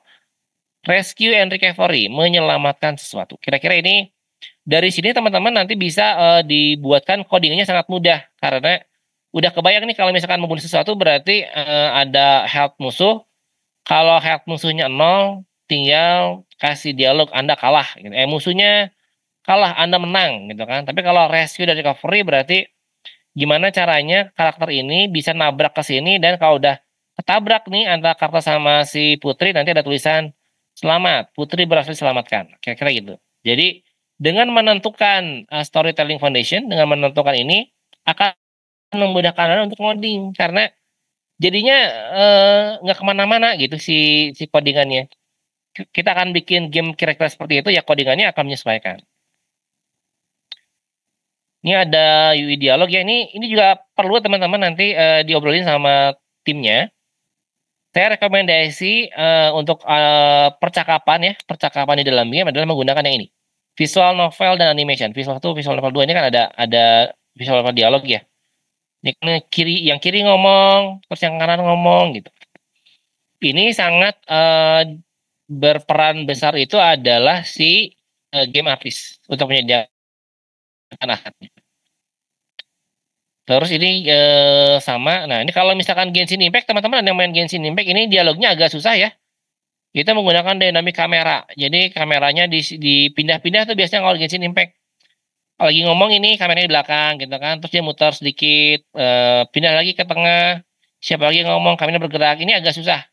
rescue and recovery menyelamatkan sesuatu kira-kira ini dari sini teman-teman nanti bisa dibuatkan codingnya sangat mudah karena udah kebayang nih kalau misalkan membunuh sesuatu berarti ada health musuh. Kalau health musuhnya nol, tinggal kasih dialog Anda kalah. Gitu. Musuhnya kalah, Anda menang gitu kan. Tapi kalau rescue dan recovery berarti gimana caranya karakter ini bisa nabrak ke sini dan kalau udah ketabrak nih antara karakter sama si Putri nanti ada tulisan selamat, Putri berhasil diselamatkan. Kira-kira gitu. Jadi dengan menentukan storytelling foundation, dengan menentukan ini akan memudahkan Anda untuk ngoding karena jadinya nggak kemana-mana gitu si codingannya. Kita akan bikin game kira-kira seperti itu ya codingannya akan menyesuaikan. Ini ada UI dialog ya ini juga perlu teman-teman nanti diobrolin sama timnya. Saya rekomendasi untuk percakapan di dalam game adalah menggunakan yang ini. Visual novel dan animation. Visual 1, visual novel 2 ini kan ada visual novel dialog ya. Ini yang kiri ngomong, terus yang kanan ngomong gitu. Ini sangat berperan besar itu adalah si game artist untuk menyediakan ahatnya. Terus ini sama. Nah, ini kalau misalkan Genshin Impact, teman-teman ada yang main Genshin Impact, ini dialognya agak susah ya. Kita menggunakan dynamic kamera. Jadi kameranya dipindah-pindah tuh biasanya kalau Genshin Impact. Kalau lagi ngomong ini kameranya di belakang gitu kan. Terus dia muter sedikit, pindah lagi ke tengah. Siapa lagi yang ngomong, kameranya bergerak. Ini agak susah.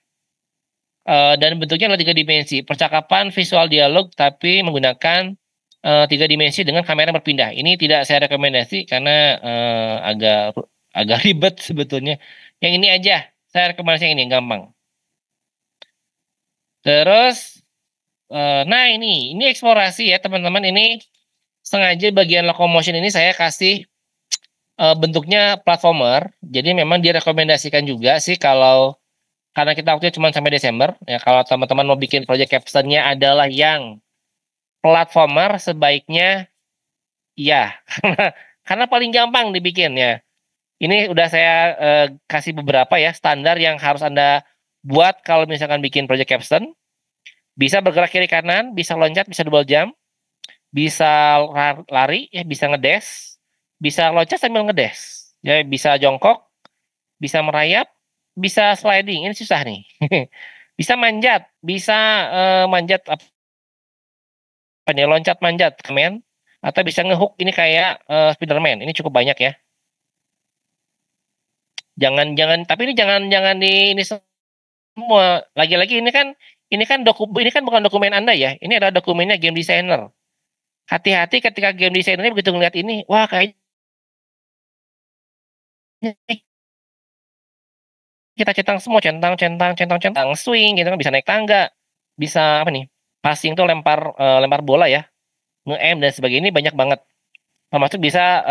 Dan bentuknya adalah 3 dimensi. Percakapan visual dialog tapi menggunakan 3 dimensi dengan kamera yang berpindah. Ini tidak saya rekomendasi karena agak ribet sebetulnya. Yang ini aja. Saya rekomendasi yang ini yang gampang. Terus, nah ini eksplorasi ya teman-teman. Ini sengaja bagian locomotion ini saya kasih bentuknya platformer. Jadi memang direkomendasikan juga sih kalau karena kita waktunya cuma sampai Desember. Ya kalau teman-teman mau bikin project capstone-nya adalah yang platformer sebaiknya iya karena paling gampang dibikin ya. Ini udah saya kasih beberapa ya standar yang harus Anda buat kalau misalkan bikin project capstone. Bisa bergerak kiri kanan, bisa loncat, bisa double jump, bisa lari, ya bisa ngedes, bisa loncat sambil ngedes. Ya bisa jongkok, bisa merayap, bisa sliding. Ini susah nih. Bisa manjat, bisa manjat apa nih loncat manjat, kemen atau bisa ngehook ini kayak Spiderman. Ini cukup banyak ya. Jangan tapi ini jangan di ini semua. Lagi-lagi ini kan bukan dokumen Anda ya. Ini adalah dokumennya game designer. Hati-hati ketika game designernya begitu ngeliat ini, wah kayaknya kita centang semua, centang, swing gitu kan bisa naik tangga, bisa apa nih? Passing tuh lempar bola ya, nge-aim dan sebagainya ini banyak banget. Termasuk bisa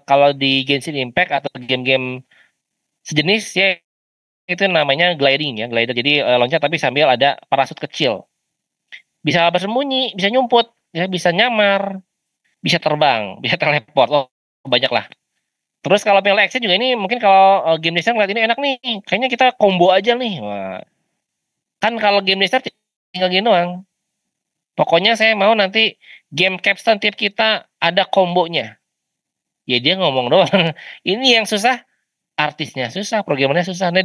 kalau di Genshin Impact atau game-game sejenis ya itu namanya gliding ya, glider. Jadi loncat tapi sambil ada parasut kecil. Bisa bersembunyi, bisa nyumput, ya bisa nyamar, bisa terbang, bisa teleport. Oh, banyak lah. Terus kalau Mobile Legends juga ini mungkin kalau game design ngeliat ini enak nih, kayaknya kita combo aja nih. Wah, kan kalau game design tinggal gini doang. Pokoknya saya mau nanti game capstone tiap kita ada kombonya. Ya dia ngomong doang. Ini yang susah, artisnya susah, programmernya susah. Nah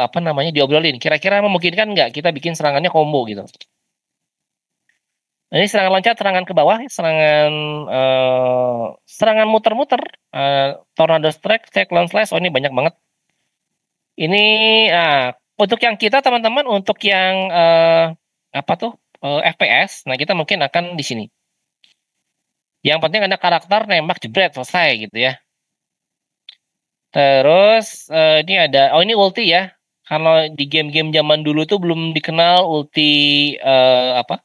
apa namanya diobrolin. Kira-kira memungkinkan nggak kita bikin serangannya combo gitu. Nah, ini serangan loncat, serangan ke bawah, serangan muter-muter, tornado strike, cyclone slash. Oh ini banyak banget. Ini untuk yang kita teman-teman, untuk yang apa tuh FPS. Nah kita mungkin akan di sini. Yang penting ada karakter nembak jebret selesai gitu ya. Terus ini ada, oh ini ulti ya. Kalau di game-game zaman dulu tuh belum dikenal ulti apa?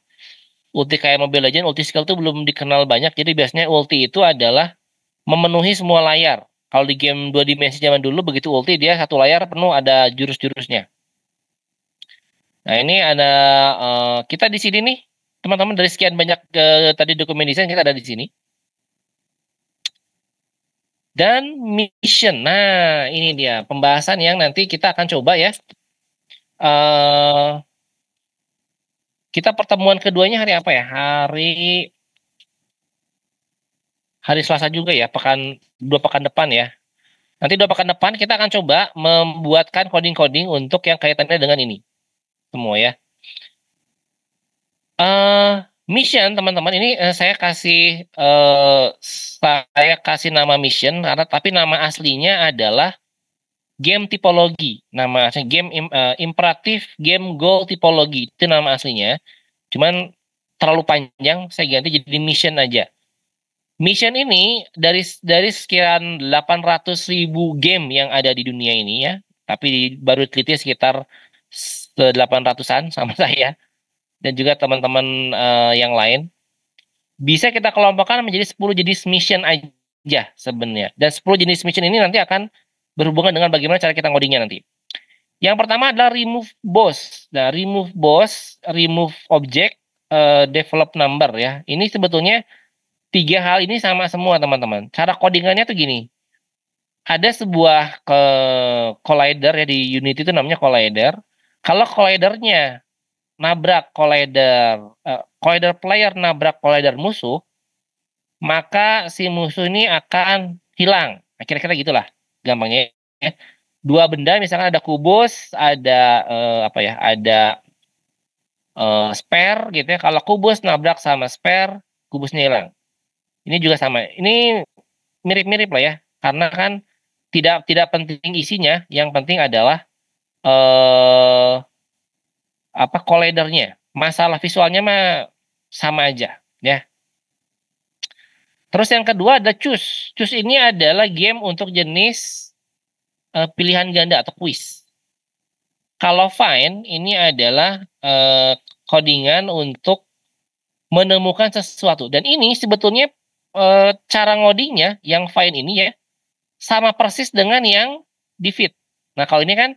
Ulti kayak Mobile Legends, ulti skill tuh belum dikenal banyak. Jadi biasanya ulti itu adalah memenuhi semua layar. Kalau di game dua dimensi zaman dulu begitu ulti dia satu layar penuh ada jurus-jurusnya. Nah ini ada kita di sini nih teman-teman dari sekian banyak tadi dokumen desain kita ada di sini. Dan mission. Nah, ini dia pembahasan yang nanti kita akan coba ya. eh Kita pertemuan keduanya hari apa ya? Hari Selasa juga ya, dua pekan depan ya. Nanti dua pekan depan kita akan coba membuatkan coding-coding untuk yang kaitannya dengan ini semua ya. eh Mission teman-teman ini saya kasih nama mission karena tapi nama aslinya adalah game tipologi. Nama aslinya imperatif game goal tipologi itu nama aslinya. Cuman terlalu panjang saya ganti jadi mission aja. Mission ini dari sekian 800.000 game yang ada di dunia ini ya, tapi baru teliti sekitar 800-an sama saya dan juga teman-teman yang lain. Bisa kita kelompokkan menjadi 10 jenis mission aja sebenarnya. Dan 10 jenis mission ini nanti akan berhubungan dengan bagaimana cara kita ngodingnya nanti. Yang pertama adalah remove boss. Nah, remove boss, remove object, develop number ya. Ini sebetulnya tiga hal ini sama semua teman-teman. Cara codingannya tuh gini. Ada sebuah collider ya di Unity itu namanya collider. Kalau collidernya nabrak collider player nabrak collider musuh, maka si musuh ini akan hilang. Nah, kira-kira gitulah gampangnya ya. Dua benda misalkan ada kubus, ada apa ya, ada spare gitu ya. Kalau kubus nabrak sama spare, kubusnya hilang. Ini juga sama. Ini mirip-mirip lah ya. Karena kan tidak tidak penting isinya, yang penting adalah eh apa collidernya. Masalah visualnya mah sama aja ya. Terus yang kedua ada Choose. Choose ini adalah game untuk jenis pilihan ganda atau quiz. Kalau Find ini adalah codingan untuk menemukan sesuatu. Dan ini sebetulnya cara ngodingnya yang Find ini ya sama persis dengan yang di Fit. Nah kalau ini kan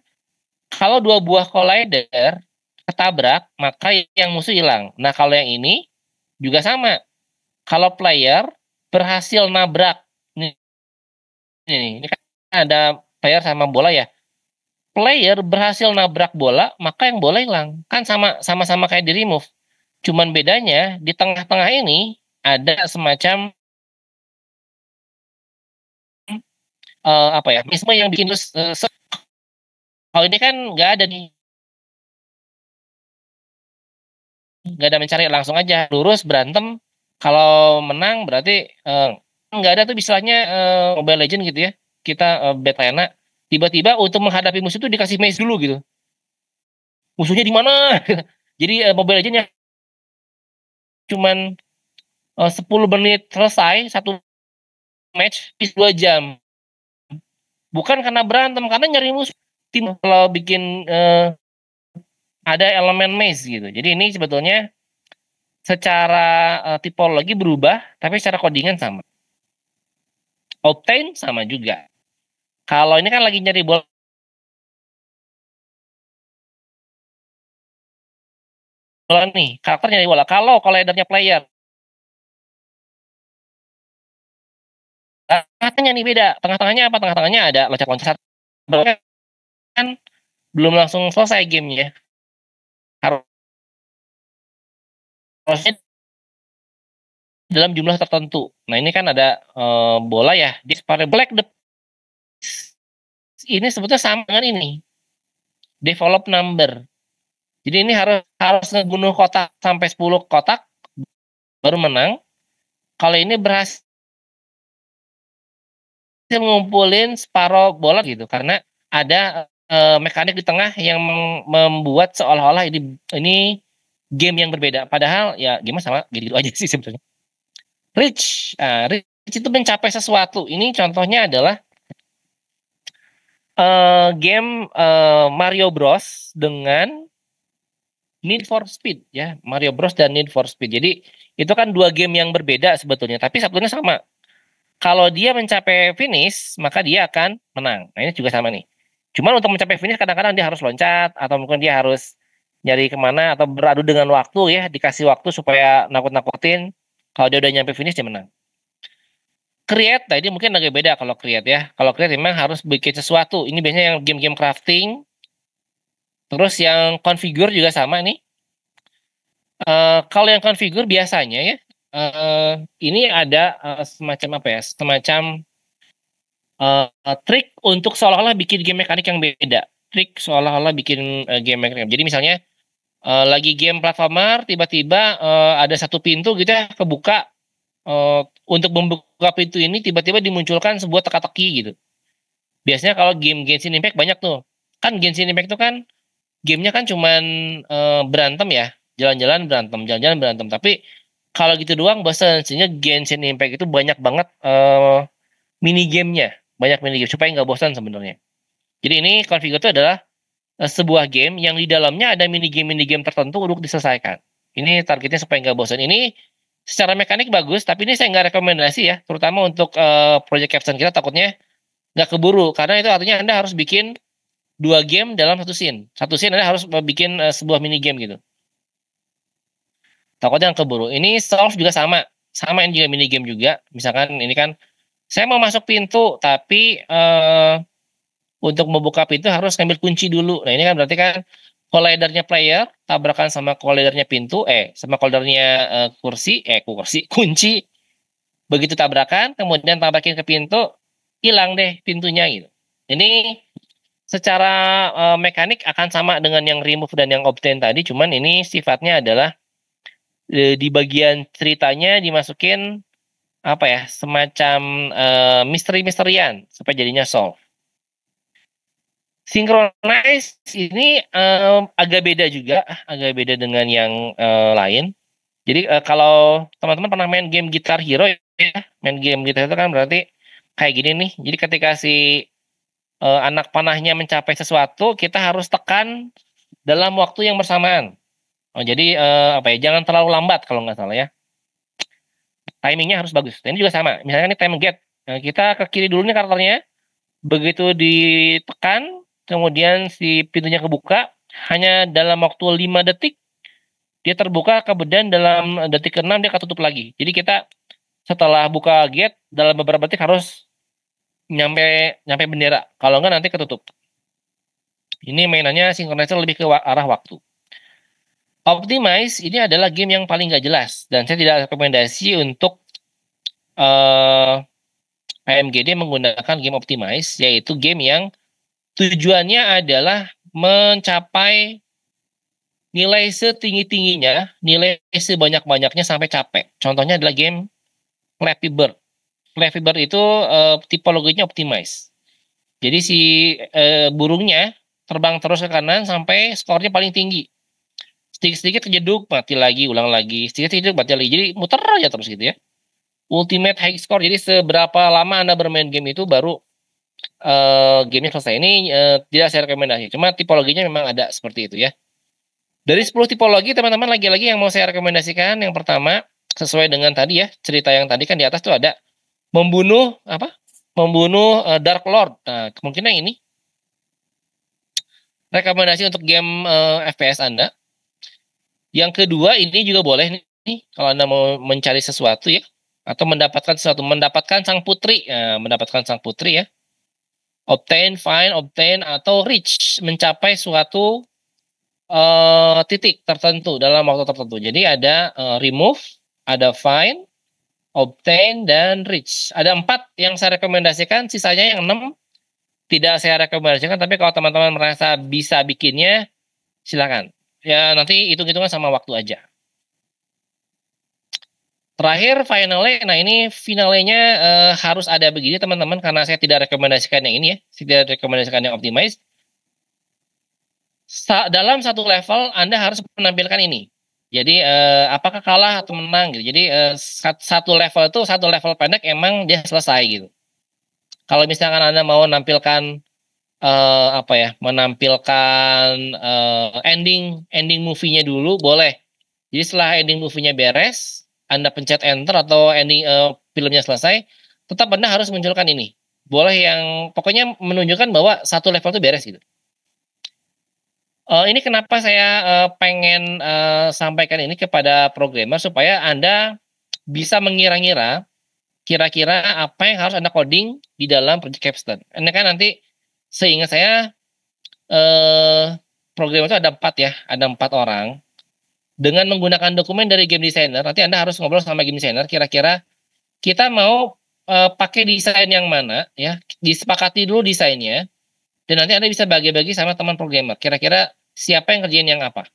kalau dua buah collider ketabrak maka yang musuh hilang. Nah kalau yang ini juga sama. Kalau player berhasil nabrak ini kan ada player sama bola ya. Player berhasil nabrak bola, maka yang bola hilang. Kan sama-sama kayak di remove. Cuman bedanya di tengah-tengah ini ada semacam apa ya? Mekanisme yang bikin terus kalau ini kan nggak ada mencari langsung aja lurus berantem. Kalau menang berarti nggak ada tuh istilahnya Mobile Legend gitu ya. Kita Betlana tiba-tiba untuk menghadapi musuh itu dikasih maze dulu gitu. Musuhnya di mana? Jadi Mobile Legends cuman 10 menit selesai satu match bis 2 jam. Bukan karena berantem, karena nyari musuh. Tim kalau bikin ada elemen maze gitu. Jadi ini sebetulnya secara tipologi berubah, tapi secara codingan sama. Obtain sama juga. Kalau ini kan lagi nyari bola nih, karakter nyari bola. Kalau collidernya player Tengah-tengahnya nih beda. Tengah-tengahnya apa? Tengah-tengahnya ada loncat-loncat. Kan belum langsung selesai gamenya. Harusnya dalam jumlah tertentu. Nah ini kan ada bola ya. Di Black ini sebetulnya sama dengan ini. Develop number. Jadi ini harus harus ngebunuh kotak sampai 10 kotak baru menang. Kalau ini berhasil ngumpulin separuh bola gitu karena ada mekanik di tengah yang membuat seolah-olah ini game yang berbeda. Padahal ya gimana sama gitu aja sih sebetulnya. Reach itu mencapai sesuatu. Ini contohnya adalah game Mario Bros dengan Need for Speed ya, Mario Bros dan Need for Speed. Jadi itu kan dua game yang berbeda sebetulnya, tapi sebetulnya sama. Kalau dia mencapai finish, maka dia akan menang. Nah ini juga sama nih. Cuman untuk mencapai finish kadang-kadang dia harus loncat atau mungkin dia harus nyari kemana atau beradu dengan waktu ya, dikasih waktu supaya nakut-nakutin. Kalau dia udah nyampe finish dia menang. Create tadi mungkin agak beda kalau create ya. Kalau create memang harus bikin sesuatu. Ini biasanya yang game-game crafting. Terus yang configure juga sama nih. Kalau yang configure biasanya ya, ini ada semacam apa ya? Semacam trik untuk seolah-olah bikin game mekanik yang beda. Trik seolah-olah bikin game mekanik. Jadi misalnya lagi game platformer, tiba-tiba ada satu pintu gitu ya kebuka. Untuk membuka pintu ini tiba-tiba dimunculkan sebuah teka-teki gitu. Biasanya kalau game Genshin Impact banyak tuh. Kan Genshin Impact tuh kan gamenya kan cuman berantem ya. Jalan-jalan berantem, jalan-jalan berantem. Tapi kalau gitu doang bosan. Sehingga Genshin Impact itu banyak banget mini gamenya. Banyak mini game supaya nggak bosan sebenarnya. Jadi ini configure itu adalah sebuah game yang di dalamnya ada mini game tertentu untuk diselesaikan. Ini targetnya supaya nggak bosan. Ini secara mekanik bagus, tapi ini saya nggak rekomendasi ya, terutama untuk project caption kita takutnya nggak keburu, karena itu artinya Anda harus bikin dua game dalam satu scene. Satu scene Anda harus bikin sebuah mini game gitu. Takutnya nggak keburu. Ini solve juga sama ini juga mini game juga. Misalkan ini kan saya mau masuk pintu, tapi untuk membuka pintu harus ngambil kunci dulu. Nah ini kan berarti kan collidernya player tabrakan sama collidernya pintu, sama collidernya kursi, kunci. Begitu tabrakan, kemudian tabrakin ke pintu, hilang deh pintunya gitu. Ini secara mekanik akan sama dengan yang remove dan yang obtain tadi, cuman ini sifatnya adalah di bagian ceritanya dimasukin apa ya, semacam misteri-misterian supaya jadinya solve. Synchronize ini agak beda juga, agak beda dengan yang lain. Jadi kalau teman-teman pernah main game Guitar Hero ya, main game Guitar itu kan berarti kayak gini nih. Jadi ketika si anak panahnya mencapai sesuatu, kita harus tekan dalam waktu yang bersamaan. Oh, jadi apa ya? Jangan terlalu lambat kalau nggak salah ya. Timingnya harus bagus. Dan ini juga sama. Misalnya ini time gate. Nah, kita ke kiri dulu nih karakternya. Begitu ditekan, kemudian si pintunya kebuka, hanya dalam waktu 5 detik dia terbuka, kemudian dalam detik ke-6 dia ketutup lagi. Jadi kita setelah buka gate dalam beberapa detik harus nyampe bendera. Kalau enggak nanti ketutup. Ini mainannya sinkronizer lebih ke arah waktu. Optimize ini adalah game yang paling nggak jelas dan saya tidak rekomendasi untuk AMGD menggunakan game Optimize, yaitu game yang tujuannya adalah mencapai nilai setinggi-tingginya, nilai sebanyak-banyaknya sampai capek. Contohnya adalah game Flappy Bird. Flappy Bird itu tipologinya Optimize. Jadi si burungnya terbang terus ke kanan sampai skornya paling tinggi. Sedikit-sedikit kejeduk, mati lagi, ulang lagi. Sedikit-sedikit mati lagi. Jadi muter aja terus gitu ya. Ultimate high score. Jadi seberapa lama Anda bermain game itu baru gamenya selesai. Ini tidak saya rekomendasi. Cuma tipologinya memang ada seperti itu ya. Dari 10 tipologi, teman-teman lagi-lagi yang mau saya rekomendasikan. Yang pertama, sesuai dengan tadi ya, cerita yang tadi kan di atas tuh ada membunuh apa? Membunuh Dark Lord. Nah, kemungkinan ini rekomendasi untuk game FPS Anda. Yang kedua ini juga boleh nih kalau Anda mau mencari sesuatu ya. atau mendapatkan sesuatu, mendapatkan sang putri, mendapatkan sang putri ya. Obtain, find, obtain atau reach, mencapai suatu titik tertentu dalam waktu tertentu. Jadi ada remove, ada find, obtain, dan reach. Ada 4 yang saya rekomendasikan, sisanya yang 6 tidak saya rekomendasikan, tapi kalau teman-teman merasa bisa bikinnya, silakan. Ya nanti hitung-hitungan sama waktu aja. Terakhir finalnya, nah ini finalnya harus ada begini teman-teman, karena saya tidak rekomendasikan yang ini ya, tidak rekomendasikan yang optimize. Dalam satu level Anda harus menampilkan ini. Jadi apakah kalah atau menang gitu. Jadi satu level pendek emang dia selesai gitu. Kalau misalkan Anda mau menampilkan apa ya, menampilkan ending ending movie-nya dulu boleh. Jadi setelah ending movie-nya beres, Anda pencet enter atau ending filmnya selesai, tetap Anda harus munculkan ini. Boleh yang pokoknya menunjukkan bahwa satu level itu beres gitu. Ini kenapa saya pengen sampaikan ini kepada programmer supaya Anda bisa mengira-ngira kira-kira apa yang harus Anda coding di dalam project capstone. Ini kan nanti seingat saya programmer itu ada 4 ya, ada 4 orang. Dengan menggunakan dokumen dari game designer, nanti Anda harus ngobrol sama game designer kira-kira kita mau pakai desain yang mana ya, disepakati dulu desainnya dan nanti Anda bisa bagi-bagi sama teman programmer. Kira-kira siapa yang kerjain yang apa.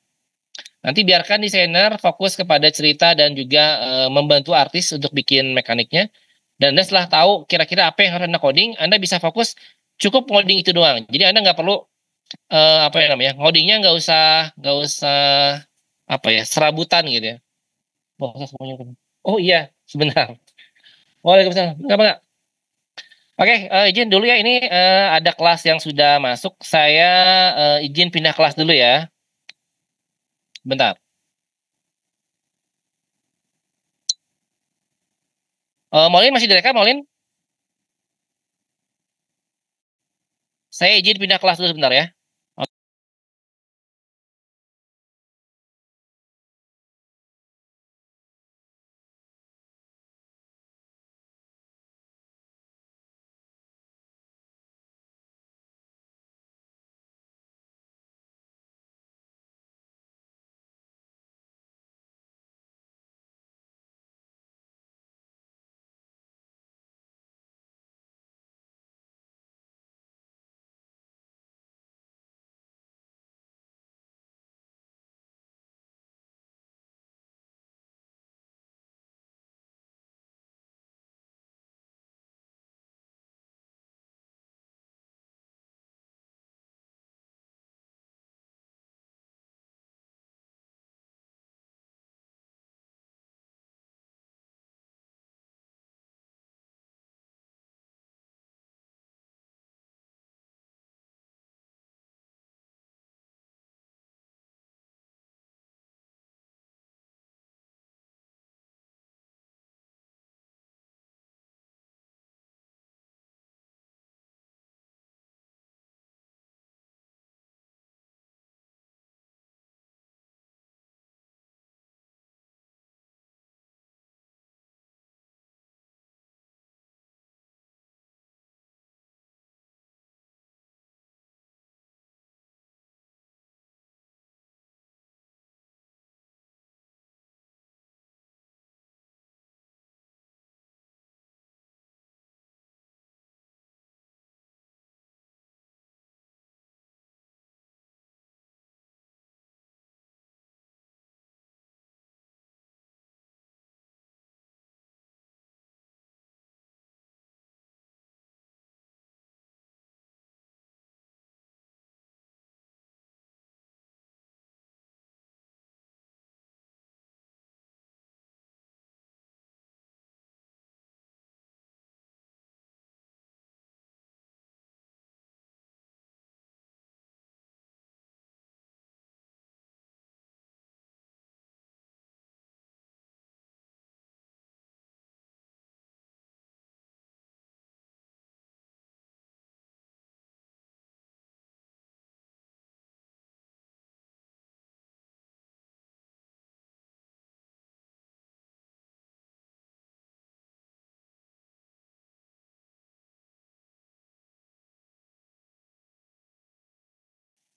Nanti biarkan desainer fokus kepada cerita dan juga membantu artis untuk bikin mekaniknya. Dan Anda setelah tahu kira-kira apa yang harus Anda coding, Anda bisa fokus cukup ngoding itu doang. Jadi Anda nggak perlu apa ya namanya, ngodingnya nggak usah apa ya, serabutan gitu ya. Oh iya, sebentar. Waalaikumsalam. Enggak. Oke, izin dulu ya. Ini ada kelas yang sudah masuk. Saya izin pindah kelas dulu ya. Bentar. Maulin masih direkam, Maulin? Saya izin pindah kelas dulu sebentar ya.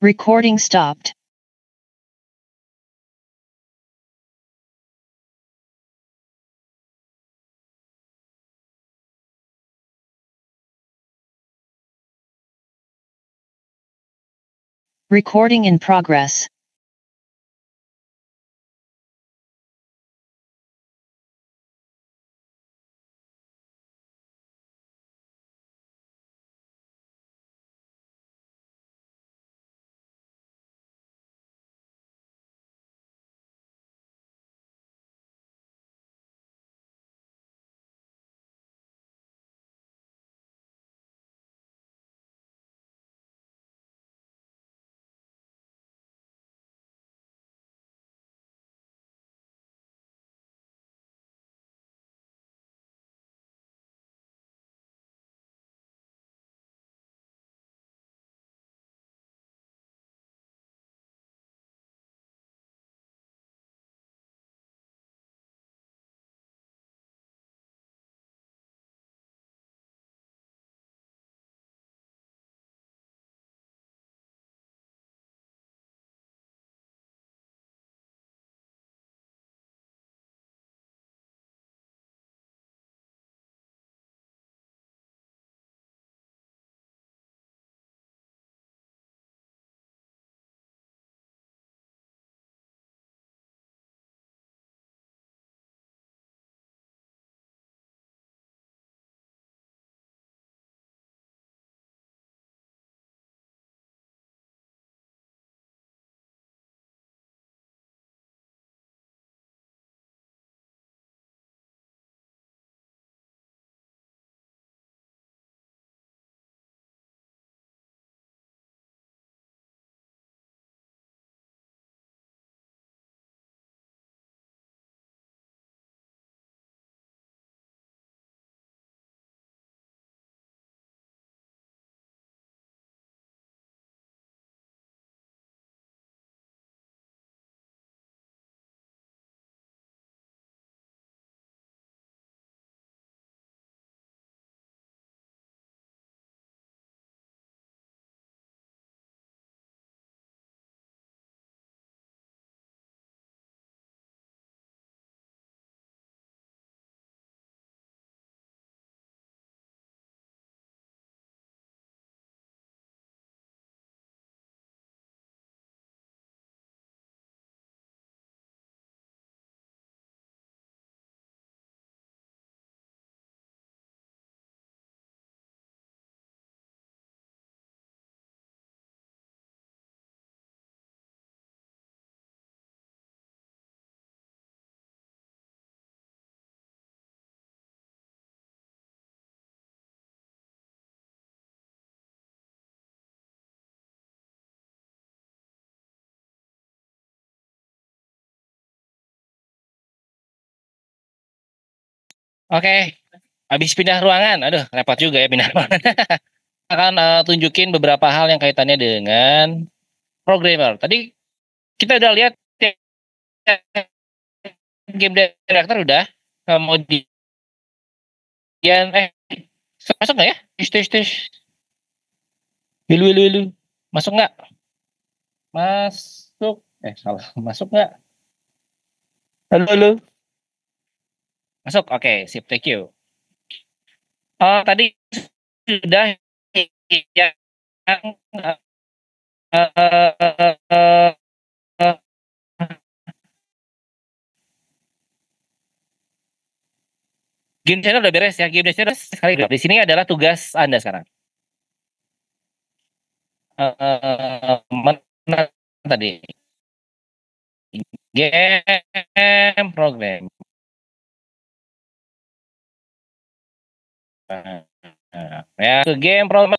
Recording stopped. Recording in progress. Oke, habis pindah ruangan. Aduh, repot juga ya pindah ruangan. Akan tunjukin beberapa hal yang kaitannya dengan programmer. Tadi kita udah lihat game director udah, kemudian masuk nggak ya? Tis. Ilu. Masuk nggak? Masuk. Salah. Masuk nggak? Halo. Masuk. Oke, sip. Thank you. Tadi sudah yang game designer udah beres ya. Game designer sekali di sini adalah tugas Anda sekarang. Mana tadi? Game program. Ya, ke game program.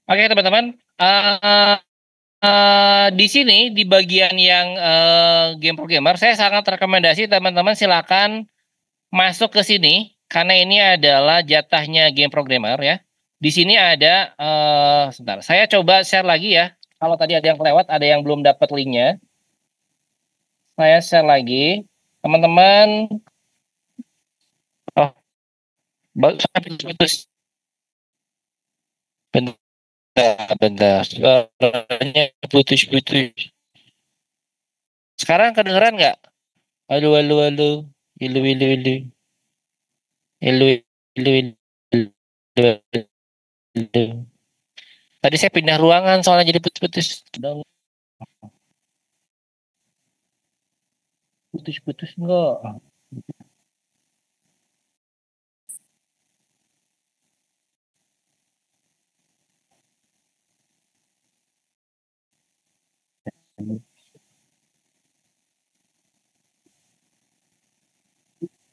Oke teman-teman, di sini di bagian yang game programmer, saya sangat rekomendasi teman-teman silakan masuk ke sini karena ini adalah jatahnya game programmer ya. Di sini ada, sebentar, saya coba share lagi ya. Kalau tadi ada yang kelewat, ada yang belum dapat linknya. Saya share lagi. Teman-teman, oh, putus. Bentar, bentar. Suaranya putus-putus. Sekarang kedengeran nggak? Halo, halo, halo. Halo, halo, halo. Halo, halo, halo, halo. Tadi saya pindah ruangan soalnya jadi putus-putus. Dong, putus-putus enggak?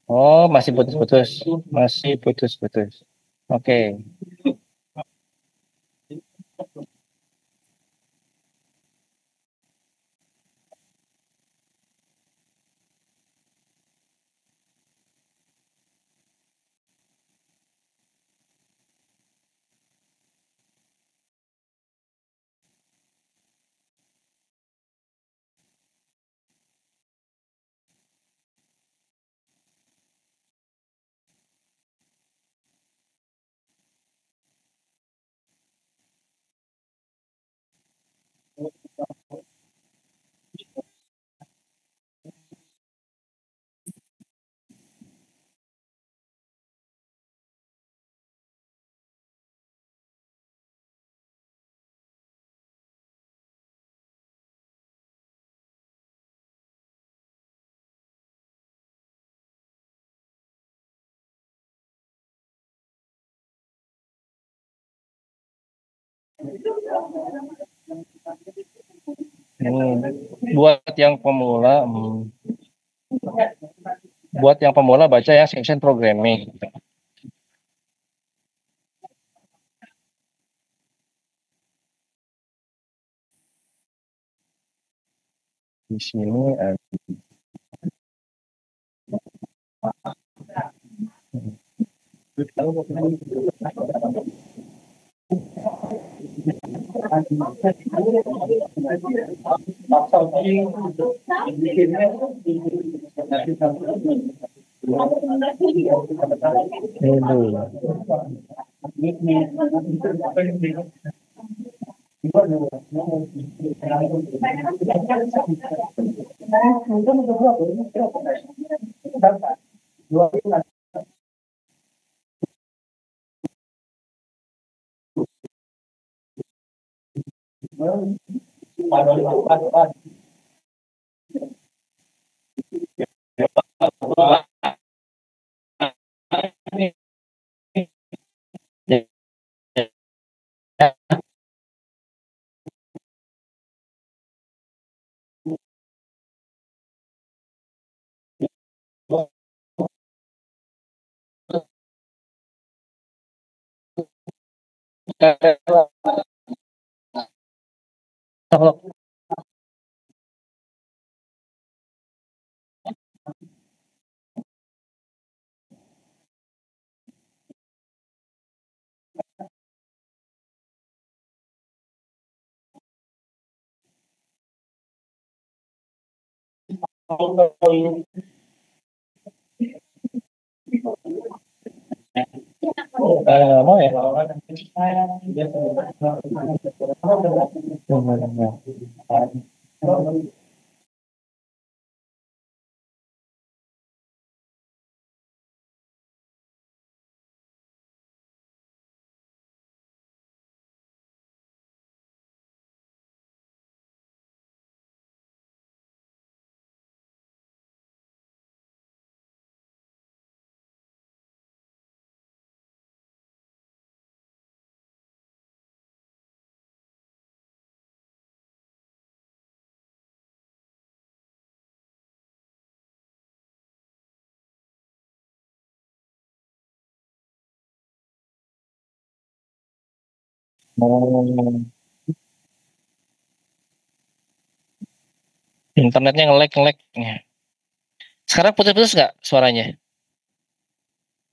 Oh, masih putus-putus. Masih putus-putus. Oke. Buat yang pemula, buat yang pemula baca yang section programming. Di sini ada mau ya? Internetnya nge-lag. Sekarang putus-putus nggak suaranya?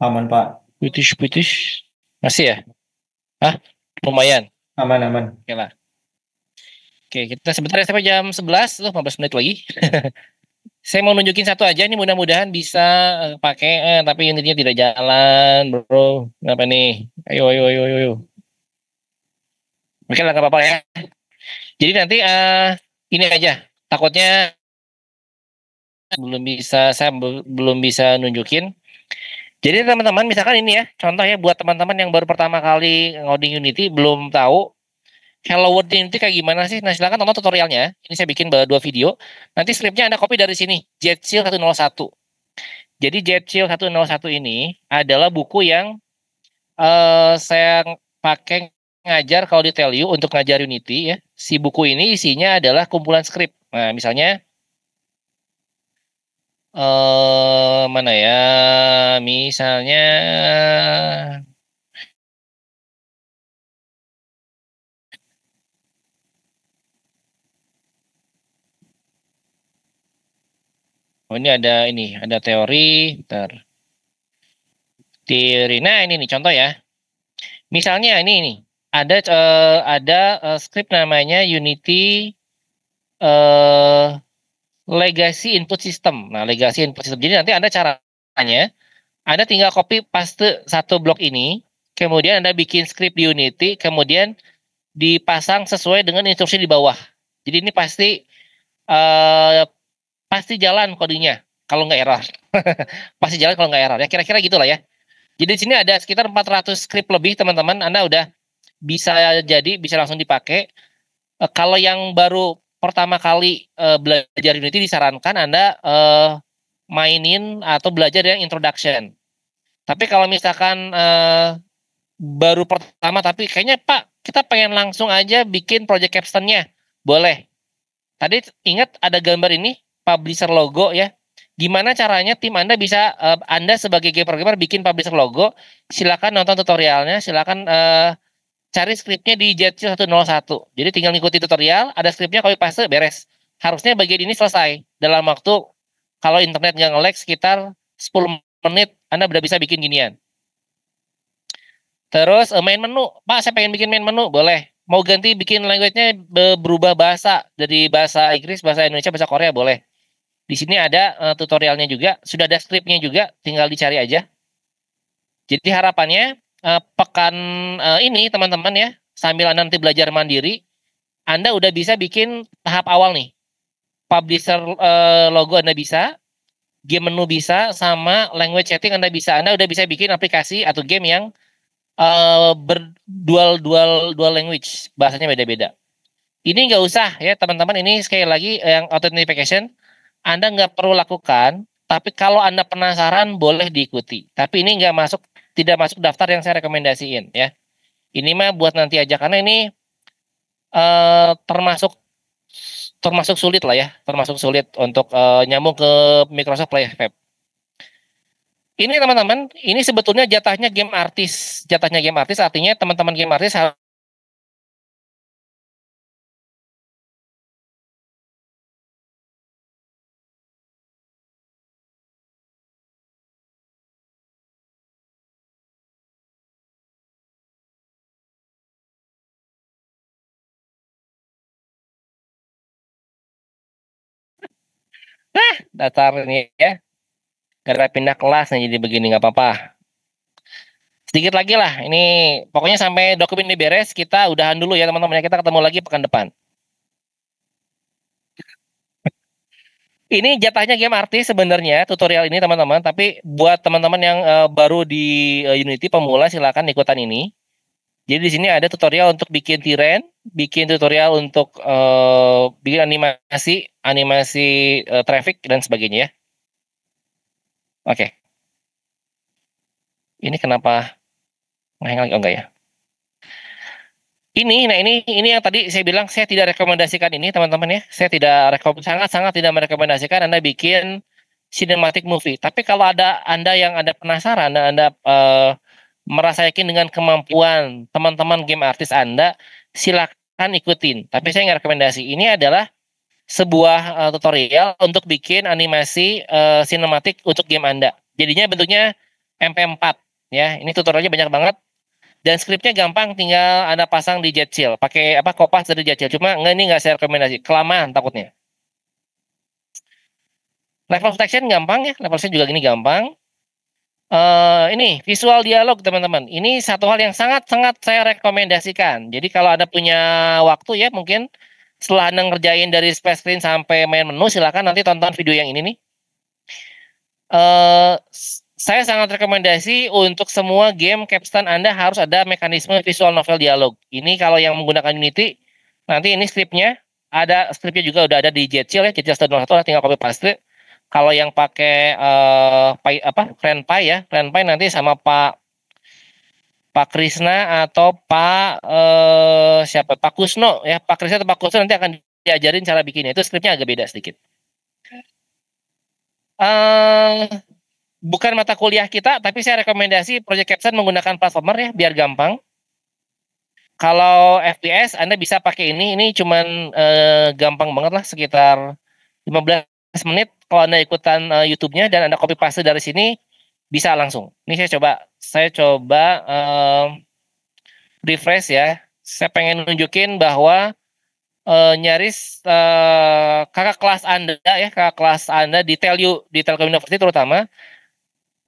Aman, Pak. British. Masih ya? Hah? Lumayan. Aman. Oke lah. Oke, kita sebentar ya sampai jam 11, tuh 15 menit lagi. Saya mau nunjukin satu aja nih, mudah-mudahan bisa pakai, tapi unitnya tidak jalan, bro. Kenapa nih? Ayo. Oke lah, nggak apa-apa ya. Jadi nanti ini aja. Takutnya belum bisa nunjukin. Jadi teman-teman, misalkan ini ya, contoh ya buat teman-teman yang baru pertama kali ngoding Unity belum tahu Hello World Unity kayak gimana sih? Nah, silakan tonton tutorialnya. Ini saya bikin 2 video. Nanti scriptnya Anda copy dari sini, Jetsil 101. Jadi Jetsil 101 ini adalah buku yang saya pakai ngajar kalau di Tell You untuk ngajar Unity ya. Si buku ini isinya adalah kumpulan script. Nah, misalnya mana ya? Misalnya ini ada teori, teori. Nah, ini nih contoh ya. Misalnya ini ada script namanya Unity eh Legacy Input System. Nah, Legacy Input System. Jadi nanti Anda caranya, Anda tinggal copy paste satu blok ini, kemudian Anda bikin script di Unity, kemudian dipasang sesuai dengan instruksi di bawah. Jadi ini eh, pasti jalan kodenya kalau nggak error. Pasti jalan kalau nggak error. Ya kira-kira gitulah ya. Jadi di sini ada sekitar 400 script lebih teman-teman. Anda udah bisa langsung dipakai. Kalau yang baru pertama kali belajar Unity disarankan Anda mainin atau belajar yang introduction. Tapi kalau misalkan baru pertama tapi kayaknya Pak kita pengen langsung aja bikin project capstone-nya, boleh. Tadi ingat ada gambar ini publisher logo ya. Gimana caranya tim Anda bisa Anda sebagai game programmer bikin publisher logo? Silakan nonton tutorialnya, silakan cari skripnya di Jetsil 101. Jadi tinggal ngikuti tutorial, ada skripnya copy paste beres. Harusnya bagian ini selesai dalam waktu kalau internet nggak nge-lag sekitar 10 menit Anda udah bisa bikin ginian. Terus main menu, Pak saya pengen bikin main menu, boleh. Mau ganti bikin language-nya berubah bahasa dari bahasa Inggris, bahasa Indonesia, bahasa Korea boleh. Di sini ada tutorialnya juga, sudah ada skripnya juga, tinggal dicari aja. Jadi harapannya pekan ini teman-teman ya, sambil Anda nanti belajar mandiri, Anda udah bisa bikin tahap awal nih. Publisher logo Anda bisa, game menu bisa, sama language setting Anda bisa. Anda udah bisa bikin aplikasi atau game yang dual language, bahasanya beda-beda. Ini nggak usah ya teman-teman, ini sekali lagi yang authentication Anda nggak perlu lakukan, tapi kalau Anda penasaran boleh diikuti. Tapi ini tidak masuk daftar yang saya rekomendasiin ya. Ini mah buat nanti aja karena ini termasuk sulit lah ya, termasuk sulit untuk nyambung ke Microsoft Play Web. Ini teman-teman, ini sebetulnya jatahnya game artis. Jatahnya game artis artinya teman-teman game artis harus datar ini ya. Karena pindah kelas nih jadi begini nggak apa-apa. Sedikit lagi lah. Ini pokoknya sampai dokumen ini beres kita udahan dulu ya teman-teman. Kita ketemu lagi pekan depan. Ini jatahnya game artis sebenarnya tutorial ini teman-teman. Tapi buat teman-teman yang baru di Unity pemula silakan ikutan ini. Jadi di sini ada tutorial untuk bikin tiren, bikin tutorial untuk bikin animasi traffic dan sebagainya ya. Oke. Ini kenapa ngehang lagi? Oh enggak ya. Ini yang tadi saya bilang saya tidak rekomendasikan ini teman-teman ya. Saya sangat tidak merekomendasikan Anda bikin cinematic movie. Tapi kalau ada Anda yang ada penasaran, Anda merasa yakin dengan kemampuan teman-teman game artis Anda, silakan ikutin. Tapi saya nggak rekomendasi. Ini adalah sebuah tutorial untuk bikin animasi sinematik untuk game Anda. Jadinya bentuknya MP4 ya. Ini tutorialnya banyak banget dan skripnya gampang, tinggal Anda pasang di Jetchill. Pakai apa Kopas dari Jetchill. Cuma ini nggak saya rekomendasi, kelamaan takutnya. Level protection gampang ya, level protection juga gini gampang. Ini visual dialog teman-teman. Ini satu hal yang sangat-sangat saya rekomendasikan. Jadi kalau Anda punya waktu ya mungkin setelah Anda ngerjain dari splash screen sampai main menu, silakan nanti tonton video yang ini nih. Saya sangat rekomendasi untuk semua game capstone Anda harus ada mekanisme visual novel dialog. Ini kalau yang menggunakan Unity, nanti ini skripnya, ada skripnya juga udah ada di Jetchill ya, Jetchill 1.1, tinggal copy paste. Kalau yang pakai FriendPy ya, FriendPy nanti sama Pak Krisna atau Pak Kusno ya, Pak Krisna atau Pak Kusno nanti akan diajarin cara bikinnya. Itu skripnya agak beda sedikit. Bukan mata kuliah kita, tapi saya rekomendasi Project Capstone menggunakan platformer ya, biar gampang. Kalau FPS Anda bisa pakai ini cuman gampang banget lah, sekitar 15 menit kalau Anda ikutan YouTube-nya dan Anda copy paste dari sini bisa langsung. Ini saya coba refresh ya. Saya pengen nunjukin bahwa nyaris kakak kelas Anda di Telkom University terutama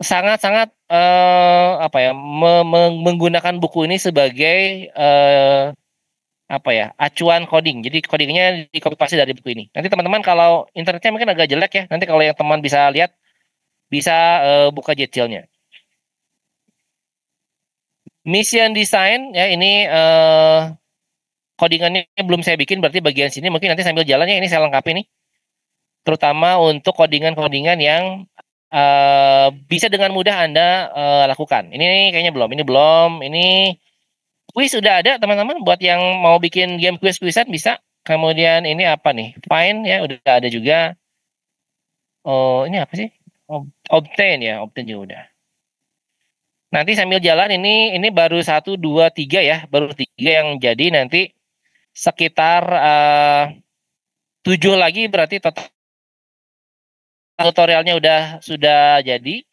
sangat-sangat menggunakan buku ini sebagai acuan coding. Jadi codingnya di copy paste dari buku ini. Nanti teman-teman kalau internetnya mungkin agak jelek ya. Nanti kalau yang teman bisa lihat bisa buka Jetchill-nya. Mission design ya ini codingannya belum saya bikin, berarti bagian sini mungkin nanti sambil jalannya ini saya lengkapi nih. Terutama untuk codingan-codingan yang bisa dengan mudah Anda lakukan. Ini kayaknya belum, ini quiz udah ada teman-teman, buat yang mau bikin game quiz-quizan bisa. Kemudian ini apa nih? Find ya udah ada juga. Oh, ini apa sih? Obtain juga udah. Nanti sambil jalan ini baru 1, 2, 3 ya, baru 3 yang jadi, nanti sekitar 7 lagi berarti total tutorialnya sudah jadi.